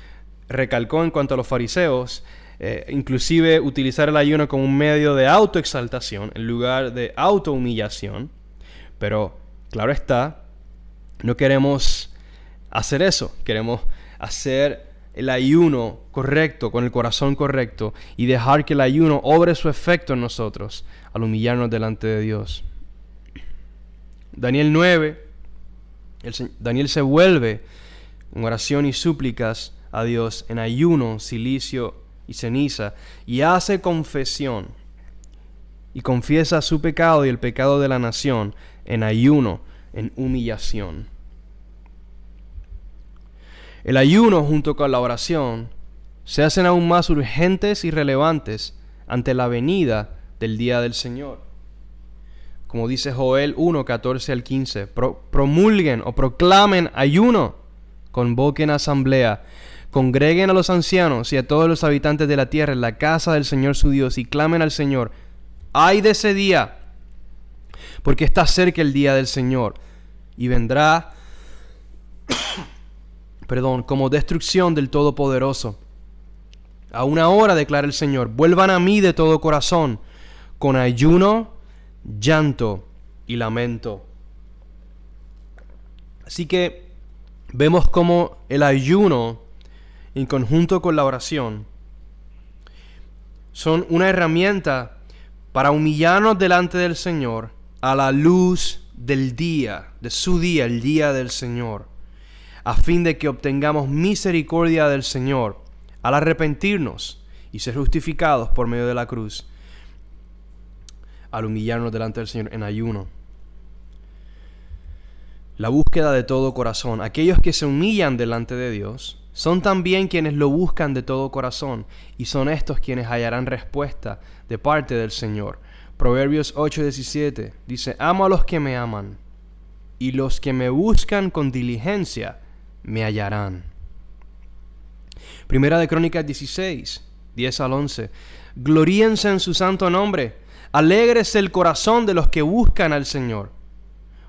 recalcó en cuanto a los fariseos, inclusive utilizar el ayuno como un medio de autoexaltación en lugar de autohumillación. Pero claro está, no queremos hacer eso. Queremos hacer el ayuno correcto, con el corazón correcto, y dejar que el ayuno obre su efecto en nosotros al humillarnos delante de Dios. Daniel 9, Daniel se vuelve en oración y súplicas a Dios en ayuno, cilicio y ceniza, y hace confesión y confiesa su pecado y el pecado de la nación en ayuno, en humillación. El ayuno junto con la oración se hacen aún más urgentes y relevantes ante la venida del día del Señor. Como dice Joel 1, 14 al 15, promulguen o proclamen ayuno, convoquen asamblea, congreguen a los ancianos y a todos los habitantes de la tierra en la casa del Señor su Dios, y clamen al Señor: ¡ay de ese día! Porque está cerca el día del Señor, y vendrá como destrucción del Todopoderoso. A una hora, declara el Señor, vuelvan a mí de todo corazón, con ayuno, llanto y lamento. Así que vemos cómo el ayuno, en conjunto con la oración, son una herramienta para humillarnos delante del Señor a la luz del día, de su día, el día del Señor, a fin de que obtengamos misericordia del Señor al arrepentirnos y ser justificados por medio de la cruz, al humillarnos delante del Señor en ayuno. La búsqueda de todo corazón. Aquellos que se humillan delante de Dios son también quienes lo buscan de todo corazón, y son estos quienes hallarán respuesta de parte del Señor. Proverbios 8:17 dice: amo a los que me aman, y los que me buscan con diligencia me hallarán. Primera de Crónicas 16, 10 al 11. Gloríense en su santo nombre, alégrese el corazón de los que buscan al Señor.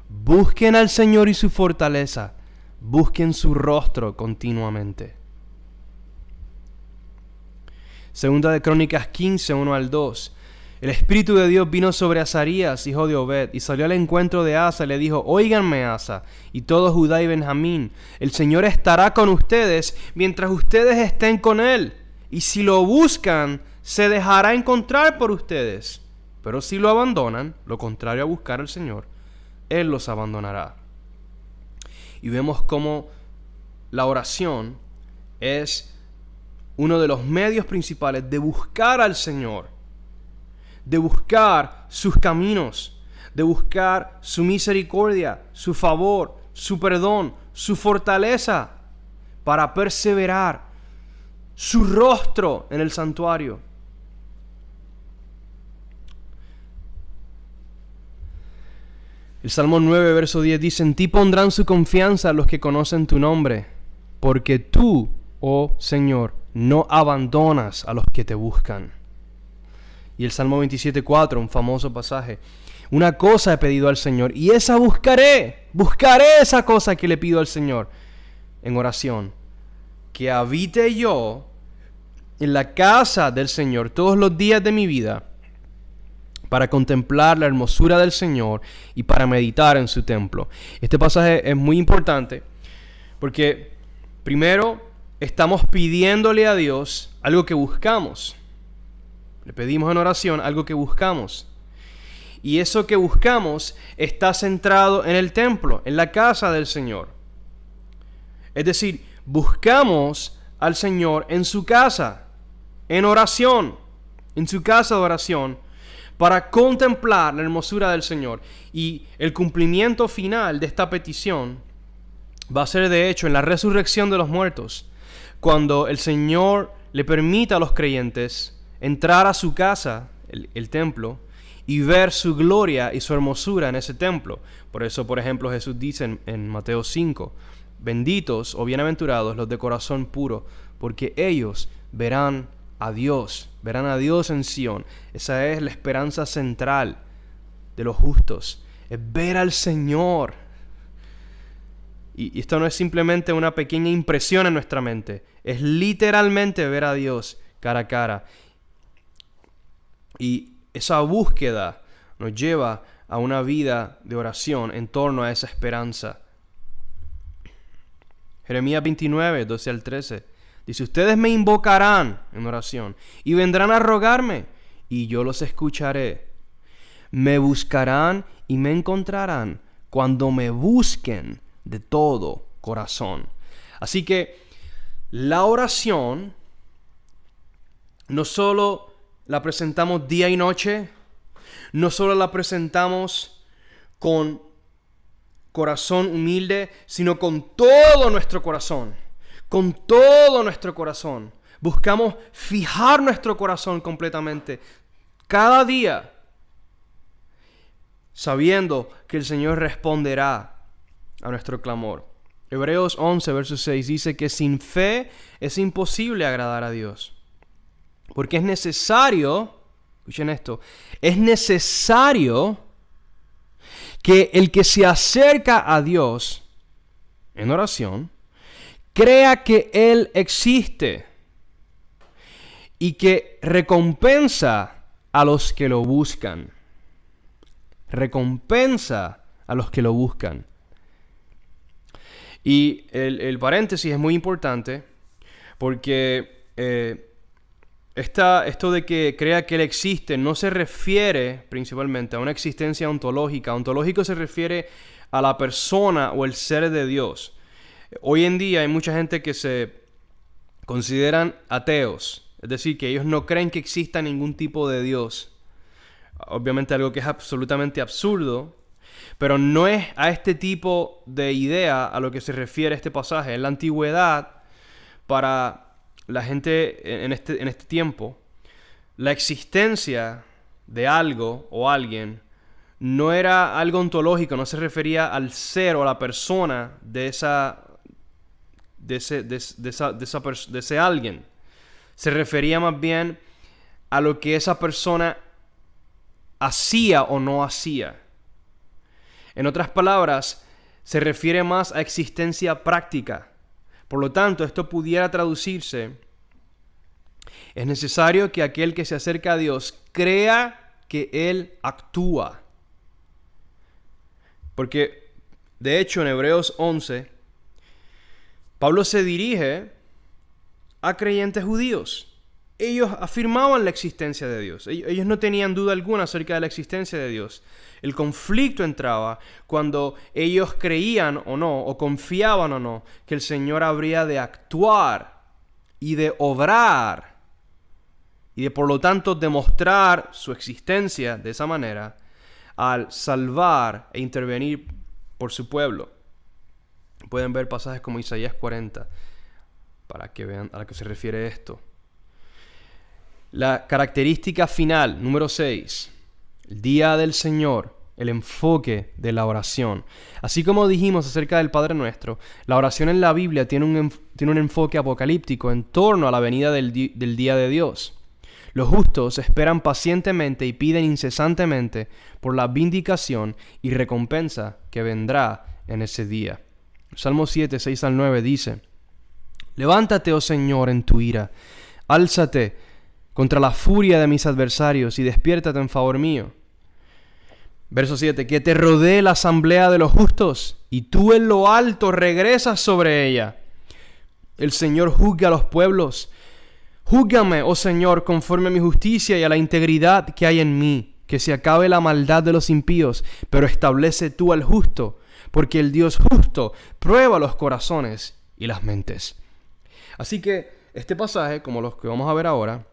Busquen al Señor y su fortaleza, busquen su rostro continuamente. Segunda de Crónicas 15, 1 al 2. El Espíritu de Dios vino sobre Azarías, hijo de Obed, y salió al encuentro de Asa y le dijo: óiganme, Asa, y todo Judá y Benjamín, el Señor estará con ustedes mientras ustedes estén con Él, y si lo buscan, se dejará encontrar por ustedes. Pero si lo abandonan, lo contrario a buscar al Señor, Él los abandonará. Y vemos cómo la oración es uno de los medios principales de buscar al Señor, de buscar sus caminos, de buscar su misericordia, su favor, su perdón, su fortaleza, para perseverar, su rostro en el santuario. El Salmo 9, verso 10 dice: en ti pondrán su confianza los que conocen tu nombre, porque tú, oh Señor, no abandonas a los que te buscan. Y el Salmo 27:4, un famoso pasaje: una cosa he pedido al Señor, y esa buscaré esa cosa que le pido al Señor en oración, que habite yo en la casa del Señor todos los días de mi vida, para contemplar la hermosura del Señor y para meditar en su templo. Este pasaje es muy importante porque primero estamos pidiéndole a Dios algo que buscamos. Le pedimos en oración algo que buscamos. Y eso que buscamos está centrado en el templo, en la casa del Señor. Es decir, buscamos al Señor en su casa, en oración, en su casa de oración, para contemplar la hermosura del Señor. Y el cumplimiento final de esta petición va a ser, de hecho, en la resurrección de los muertos, cuando el Señor le permita a los creyentes entrar a su casa, el templo, y ver su gloria y su hermosura en ese templo. Por eso, por ejemplo, Jesús dice en Mateo 5, benditos o bienaventurados los de corazón puro, porque ellos verán a Dios en Sión. Esa es la esperanza central de los justos, es ver al Señor. Y esto no es simplemente una pequeña impresión en nuestra mente, es literalmente ver a Dios cara a cara. Y esa búsqueda nos lleva a una vida de oración en torno a esa esperanza. Jeremías 29, 12 al 13. Dice, ustedes me invocarán en oración y vendrán a rogarme y yo los escucharé. Me buscarán y me encontrarán cuando me busquen de todo corazón. Así que la oración no solo la presentamos día y noche, no solo la presentamos con corazón humilde, sino con todo nuestro corazón. Con todo nuestro corazón. Buscamos fijar nuestro corazón completamente cada día, sabiendo que el Señor responderá a nuestro clamor. Hebreos 11, verso 6 dice que sin fe es imposible agradar a Dios. Porque es necesario, escuchen esto, es necesario que el que se acerca a Dios en oración crea que Él existe y que recompensa a los que lo buscan. Recompensa a los que lo buscan. Y el paréntesis es muy importante porque esto de que crea que Él existe no se refiere principalmente a una existencia ontológica. Ontológico se refiere a la persona o el ser de Dios. Hoy en día hay mucha gente que se consideran ateos, es decir, que ellos no creen que exista ningún tipo de Dios. Obviamente algo que es absolutamente absurdo, pero no es a este tipo de idea a lo que se refiere este pasaje. En la antigüedad, para la gente en este tiempo, la existencia de algo o alguien no era algo ontológico, no se refería al ser o a la persona de ese alguien. Se refería más bien a lo que esa persona hacía o no hacía. En otras palabras, se refiere más a existencia práctica. Por lo tanto, esto pudiera traducirse: es necesario que aquel que se acerca a Dios crea que Él actúa. Porque, de hecho, en Hebreos 11, Pablo se dirige a creyentes judíos. Ellos afirmaban la existencia de Dios. Ellos no tenían duda alguna acerca de la existencia de Dios. El conflicto entraba cuando ellos creían o no, o confiaban o no, que el Señor habría de actuar y de obrar y de, por lo tanto, demostrar su existencia de esa manera al salvar e intervenir por su pueblo. Pueden ver pasajes como Isaías 40 para que vean a qué se refiere esto. La característica final, número 6, el día del Señor, el enfoque de la oración. Así como dijimos acerca del Padre Nuestro, la oración en la Biblia tiene un enfoque apocalíptico en torno a la venida del día de Dios. Los justos esperan pacientemente y piden incesantemente por la vindicación y recompensa que vendrá en ese día. Salmo 7, 6 al 9 dice: levántate, oh Señor, en tu ira, álzate contra la furia de mis adversarios y despiértate en favor mío. Verso 7, que te rodee la asamblea de los justos y tú en lo alto regresas sobre ella. El Señor juzga a los pueblos. Júzgame, oh Señor, conforme a mi justicia y a la integridad que hay en mí, que se acabe la maldad de los impíos, pero establece tú al justo, porque el Dios justo prueba los corazones y las mentes. Así que este pasaje, como los que vamos a ver ahora,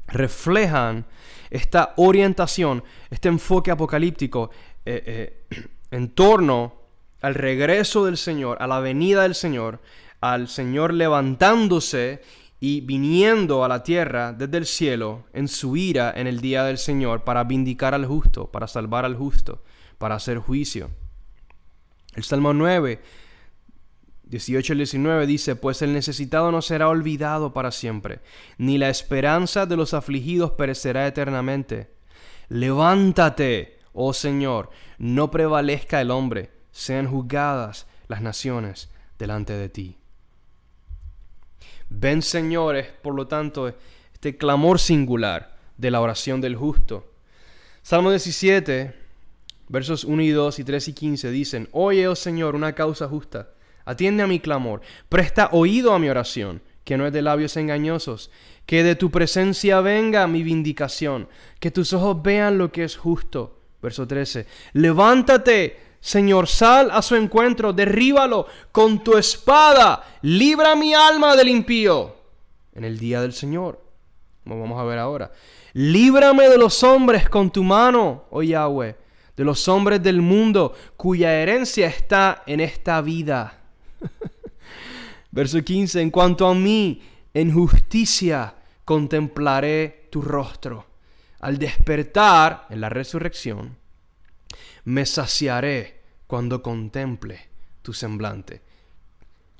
reflejan esta orientación, este enfoque apocalíptico en torno al regreso del Señor, a la venida del Señor, al Señor levantándose y viniendo a la tierra desde el cielo en su ira en el día del Señor para vindicar al justo, para salvar al justo, para hacer juicio. El Salmo 9, 18 al 19 dice: pues el necesitado no será olvidado para siempre, ni la esperanza de los afligidos perecerá eternamente. Levántate, oh Señor, no prevalezca el hombre, sean juzgadas las naciones delante de ti. Ven, señores, por lo tanto, este clamor singular de la oración del justo. Salmo 17, versos 1 y 2 y 3 y 15 dicen: oye, oh Señor, una causa justa, atiende a mi clamor, presta oído a mi oración, que no es de labios engañosos, que de tu presencia venga mi vindicación, que tus ojos vean lo que es justo. Verso 13, levántate, Señor, sal a su encuentro, derríbalo con tu espada, libra mi alma del impío en el día del Señor. Como vamos a ver ahora. Líbrame de los hombres con tu mano, oh Yahweh, de los hombres del mundo, cuya herencia está en esta vida. Verso 15, en cuanto a mí, en justicia contemplaré tu rostro. Al despertar en la resurrección, me saciaré cuando contemple tu semblante.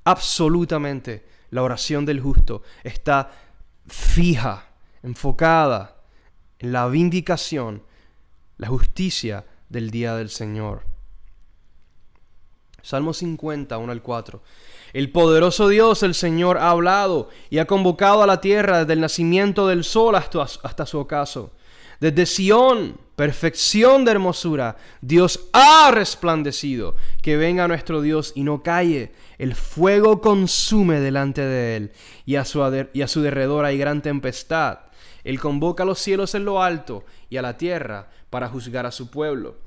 Absolutamente, la oración del justo está fija, enfocada en la vindicación, la justicia del día del Señor. Salmo 50, 1 al 4. El poderoso Dios, el Señor, ha hablado y ha convocado a la tierra desde el nacimiento del sol hasta su ocaso. Desde Sión, perfección de hermosura, Dios ha resplandecido. Que venga nuestro Dios y no calle. El fuego consume delante de él, y a su derredor hay gran tempestad. Él convoca a los cielos en lo alto y a la tierra para juzgar a su pueblo.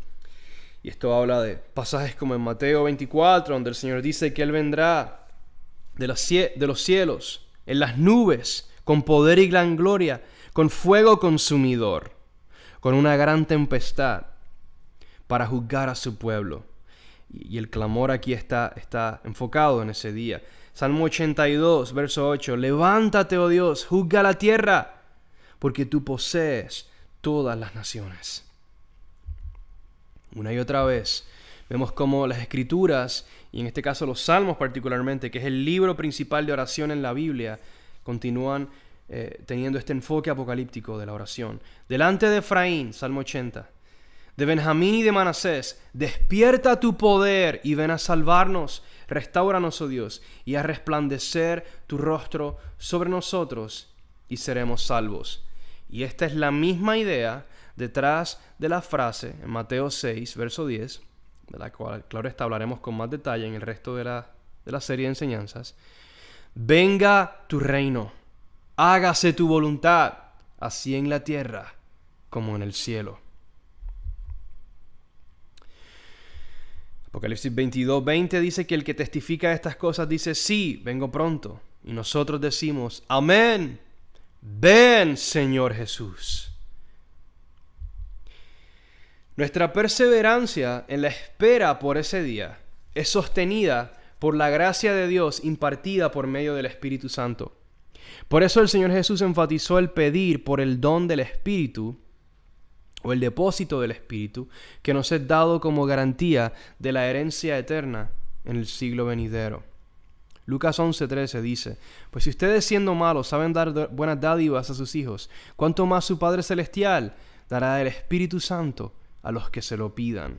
Y esto habla de pasajes como en Mateo 24, donde el Señor dice que Él vendrá de los cielos, en las nubes, con poder y gran gloria, con fuego consumidor, con una gran tempestad, para juzgar a su pueblo. Y el clamor aquí está enfocado en ese día. Salmo 82, verso 8. Levántate, oh Dios, juzga la tierra, porque tú posees todas las naciones. Una y otra vez vemos cómo las Escrituras, y en este caso los Salmos particularmente, que es el libro principal de oración en la Biblia, continúan teniendo este enfoque apocalíptico de la oración. Delante de Efraín, Salmo 80, de Benjamín y de Manasés, despierta tu poder y ven a salvarnos. Restáuranos, oh Dios, y a resplandecer tu rostro sobre nosotros y seremos salvos. Y esta es la misma idea detrás de la frase en Mateo 6, verso 10, de la cual, claro está, hablaremos con más detalle en el resto de la serie de enseñanzas. Venga tu reino, hágase tu voluntad, así en la tierra como en el cielo. Apocalipsis 22, 20 dice que el que testifica estas cosas dice: sí, vengo pronto. Y nosotros decimos: amén, ven, Señor Jesús. Nuestra perseverancia en la espera por ese día es sostenida por la gracia de Dios impartida por medio del Espíritu Santo. Por eso el Señor Jesús enfatizó el pedir por el don del Espíritu, o el depósito del Espíritu, que nos es dado como garantía de la herencia eterna en el siglo venidero. Lucas 11:13 dice: pues si ustedes, siendo malos, saben dar buenas dádivas a sus hijos, ¿cuánto más su Padre Celestial dará el Espíritu Santo a los que se lo pidan?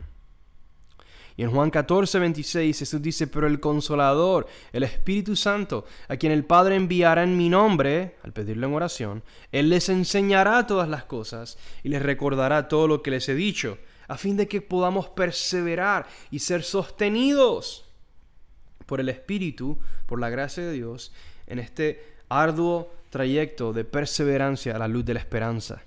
Y en Juan 14:26 Jesús dice: pero el Consolador, el Espíritu Santo, a quien el Padre enviará en mi nombre, al pedirlo en oración, Él les enseñará todas las cosas y les recordará todo lo que les he dicho, a fin de que podamos perseverar y ser sostenidos por el Espíritu, por la gracia de Dios, en este arduo trayecto de perseverancia a la luz de la esperanza.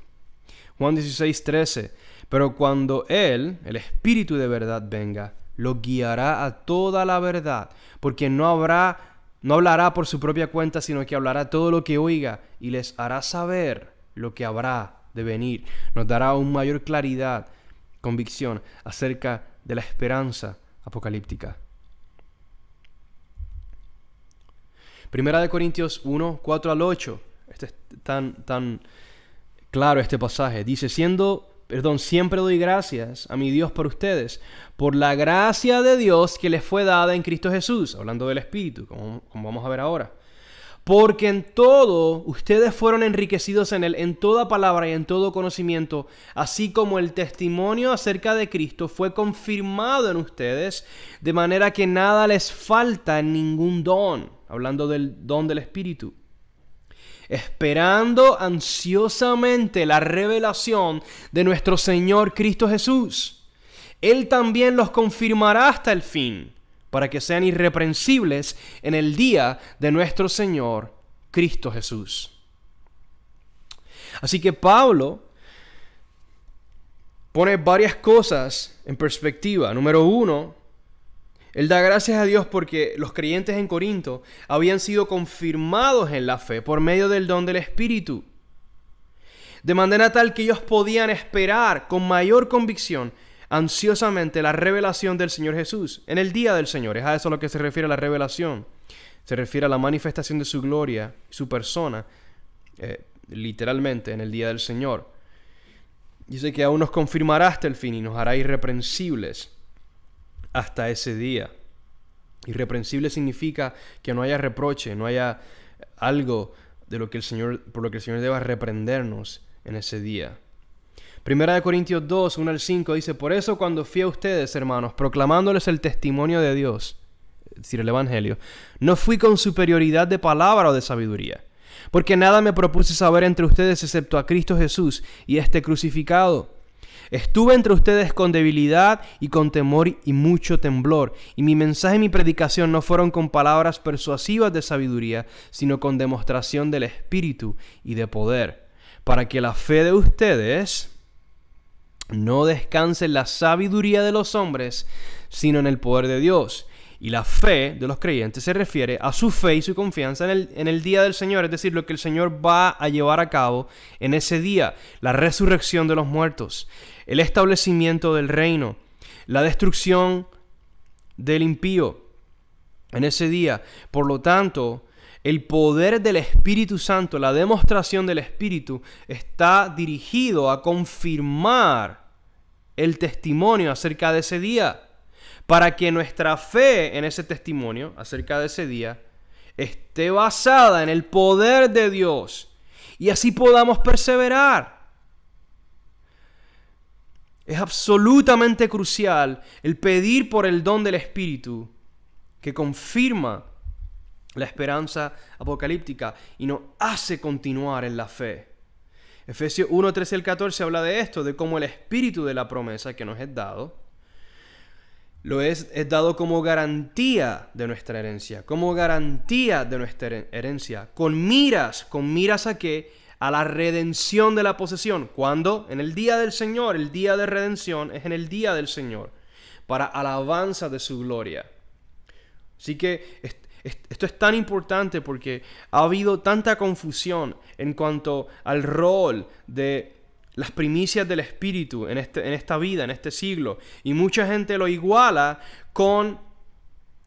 Juan 16:13: pero cuando Él, el Espíritu de verdad, venga, lo guiará a toda la verdad, porque no hablará por su propia cuenta, sino que hablará todo lo que oiga y les hará saber lo que habrá de venir. Nos dará aún mayor claridad, convicción acerca de la esperanza apocalíptica. Primera de Corintios 1, 4 al 8. Este es tan claro este pasaje. Dice, siempre doy gracias a mi Dios por ustedes, por la gracia de Dios que les fue dada en Cristo Jesús, hablando del Espíritu, como vamos a ver ahora. Porque en todo ustedes fueron enriquecidos en él, en toda palabra y en todo conocimiento, así como el testimonio acerca de Cristo fue confirmado en ustedes, de manera que nada les falta en ningún don, hablando del don del Espíritu. Esperando ansiosamente la revelación de nuestro Señor Cristo Jesús. Él también los confirmará hasta el fin, para que sean irreprensibles en el día de nuestro Señor Cristo Jesús. Así que Pablo pone varias cosas en perspectiva. Número 1, él da gracias a Dios porque los creyentes en Corinto habían sido confirmados en la fe por medio del don del Espíritu, de manera tal que ellos podían esperar con mayor convicción ansiosamente la revelación del Señor Jesús en el día del Señor. Es a eso a lo que se refiere la revelación. Se refiere a la manifestación de su gloria, su persona, literalmente en el día del Señor. Dice que aún nos confirmará hasta el fin y nos hará irreprensibles hasta ese día. Irreprensible significa que no haya reproche, no haya algo de lo que por lo que el Señor deba reprendernos en ese día. Primera de Corintios 2, 1 al 5 dice, por eso cuando fui a ustedes, hermanos, proclamándoles el testimonio de Dios, es decir, el Evangelio, no fui con superioridad de palabra o de sabiduría, porque nada me propuse saber entre ustedes excepto a Cristo Jesús y este crucificado. Estuve entre ustedes con debilidad y con temor y mucho temblor, y mi mensaje y mi predicación no fueron con palabras persuasivas de sabiduría, sino con demostración del Espíritu y de poder, para que la fe de ustedes no descanse en la sabiduría de los hombres, sino en el poder de Dios. Y la fe de los creyentes se refiere a su fe y su confianza en el día del Señor, es decir, lo que el Señor va a llevar a cabo en ese día, la resurrección de los muertos, el establecimiento del reino, la destrucción del impío en ese día. Por lo tanto, el poder del Espíritu Santo, la demostración del Espíritu, está dirigido a confirmar el testimonio acerca de ese día, para que nuestra fe en ese testimonio acerca de ese día esté basada en el poder de Dios y así podamos perseverar. Es absolutamente crucial el pedir por el don del Espíritu que confirma la esperanza apocalíptica y nos hace continuar en la fe. Efesios 1, 13 al 14 habla de esto, de cómo el Espíritu de la promesa que nos es dado, es dado como garantía de nuestra herencia, con miras ¿a qué? A la redención de la posesión. ¿Cuándo? En el día del Señor. El día de redención es en el día del Señor, para alabanza de su gloria. Así que esto es tan importante porque ha habido tanta confusión en cuanto al rol de las primicias del Espíritu en esta vida, en este siglo. Y mucha gente lo iguala con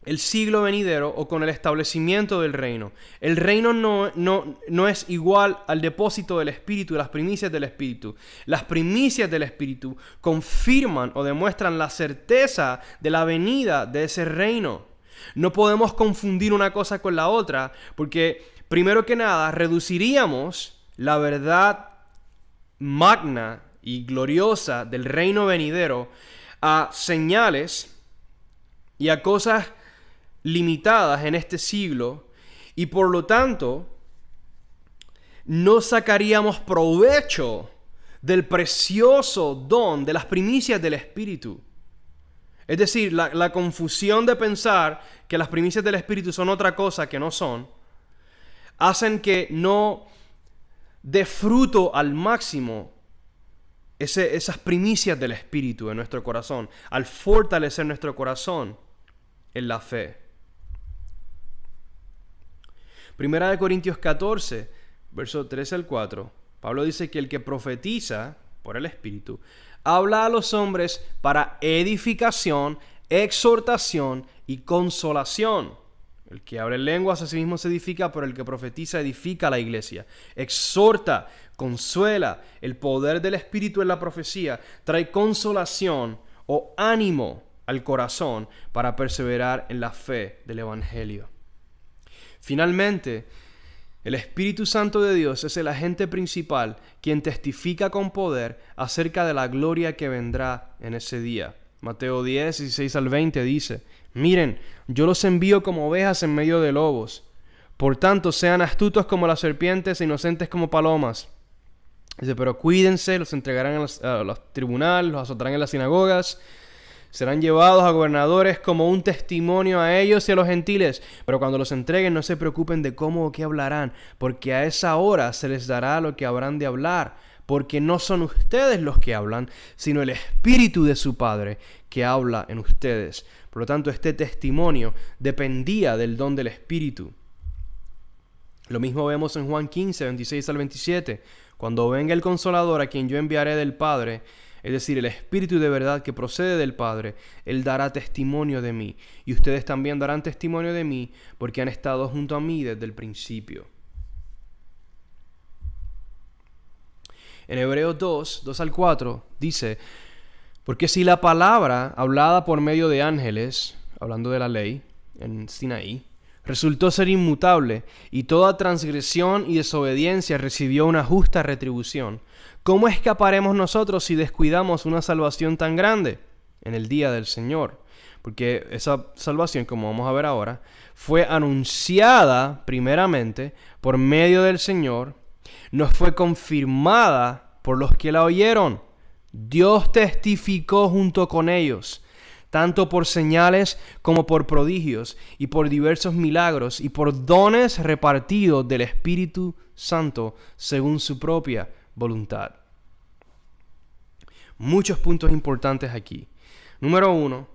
el siglo venidero o con el establecimiento del reino. El reino no es igual al depósito del Espíritu, las primicias del Espíritu. Las primicias del Espíritu confirman o demuestran la certeza de la venida de ese reino. No podemos confundir una cosa con la otra, porque primero que nada reduciríamos la verdad magna y gloriosa del reino venidero a señales y a cosas limitadas en este siglo, y por lo tanto no sacaríamos provecho del precioso don de las primicias del Espíritu. Es decir, la confusión de pensar que las primicias del Espíritu son otra cosa que no son, hacen que no dé fruto al máximo esas primicias del Espíritu en nuestro corazón, al fortalecer nuestro corazón en la fe. Primera de Corintios 14, verso 13 al 4, Pablo dice que el que profetiza por el Espíritu habla a los hombres para edificación, exhortación y consolación. El que habla en lenguas a sí mismo se edifica, pero el que profetiza edifica a la iglesia. Exhorta, consuela. El poder del Espíritu en la profecía trae consolación o ánimo al corazón para perseverar en la fe del Evangelio. Finalmente, el Espíritu Santo de Dios es el agente principal quien testifica con poder acerca de la gloria que vendrá en ese día. Mateo 10, 16 al 20 dice: miren, yo los envío como ovejas en medio de lobos. Por tanto, sean astutos como las serpientes e inocentes como palomas. Dice, pero cuídense, los entregarán a los tribunales, los azotarán en las sinagogas, serán llevados a gobernadores como un testimonio a ellos y a los gentiles. Pero cuando los entreguen, no se preocupen de cómo o qué hablarán, porque a esa hora se les dará lo que habrán de hablar, porque no son ustedes los que hablan, sino el Espíritu de su Padre que habla en ustedes. Por lo tanto, este testimonio dependía del don del Espíritu. Lo mismo vemos en Juan 15, 26 al 27. Cuando venga el Consolador, a quien yo enviaré del Padre, es decir, el Espíritu de verdad que procede del Padre, Él dará testimonio de mí. Y ustedes también darán testimonio de mí, porque han estado junto a mí desde el principio. En Hebreos 2, 2 al 4, dice: porque si la palabra hablada por medio de ángeles, hablando de la ley, en Sinaí, resultó ser inmutable, y toda transgresión y desobediencia recibió una justa retribución, ¿cómo escaparemos nosotros si descuidamos una salvación tan grande en el día del Señor? Porque esa salvación, como vamos a ver ahora, fue anunciada primeramente por medio del Señor, nos fue confirmada por los que la oyeron. Dios testificó junto con ellos, tanto por señales como por prodigios, y por diversos milagros, y por dones repartidos del Espíritu Santo, según su propia voluntad. Muchos puntos importantes aquí. Número 1,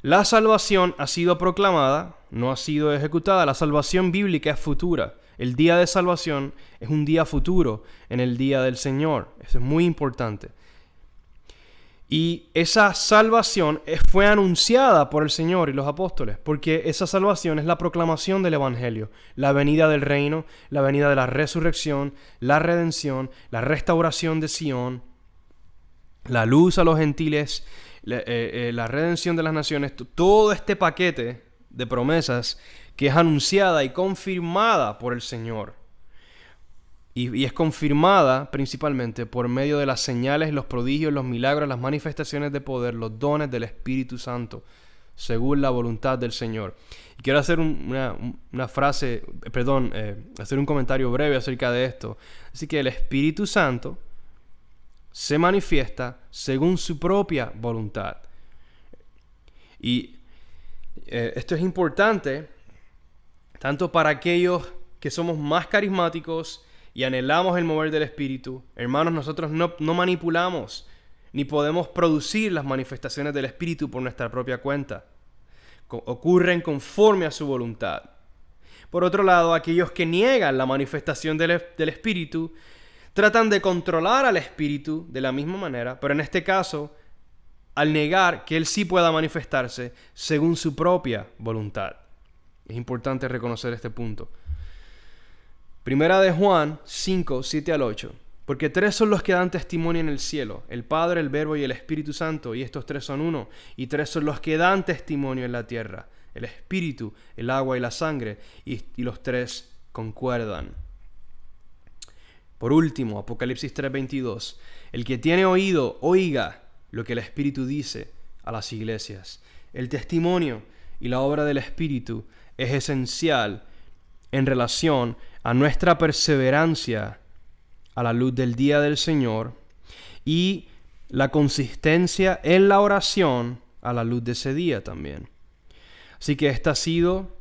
la salvación ha sido proclamada, no ha sido ejecutada. La salvación bíblica es futura. El día de salvación es un día futuro en el día del Señor. Eso es muy importante. Y esa salvación fue anunciada por el Señor y los apóstoles, porque esa salvación es la proclamación del Evangelio, la venida del reino, la venida de la resurrección, la redención, la restauración de Sión, la luz a los gentiles, la redención de las naciones, todo este paquete de promesas que es anunciada y confirmada por el Señor. Y es confirmada principalmente por medio de las señales, los prodigios, los milagros, las manifestaciones de poder, los dones del Espíritu Santo, según la voluntad del Señor. Y quiero hacer hacer un comentario breve acerca de esto. Así que el Espíritu Santo se manifiesta según su propia voluntad. Y esto es importante tanto para aquellos que somos más carismáticos y anhelamos el mover del Espíritu. Hermanos, nosotros no manipulamos ni podemos producir las manifestaciones del Espíritu por nuestra propia cuenta. Ocurren conforme a su voluntad. Por otro lado, aquellos que niegan la manifestación del Espíritu tratan de controlar al Espíritu de la misma manera, pero en este caso, al negar que Él sí pueda manifestarse según su propia voluntad. Es importante reconocer este punto. Primera de Juan 5, 7 al 8. Porque 3 son los que dan testimonio en el cielo: el Padre, el Verbo y el Espíritu Santo, y estos 3 son uno. Y 3 son los que dan testimonio en la tierra: el Espíritu, el agua y la sangre, y los 3 concuerdan. Por último, Apocalipsis 3:22. El que tiene oído, oiga lo que el Espíritu dice a las iglesias. El testimonio y la obra del Espíritu es esencial en relación a nuestra perseverancia a la luz del día del Señor y la consistencia en la oración a la luz de ese día también. Así que esta ha sido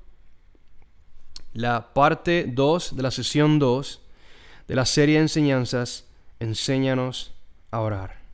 la parte 2 de la sesión 2 de la serie de enseñanzas Enséñanos a orar.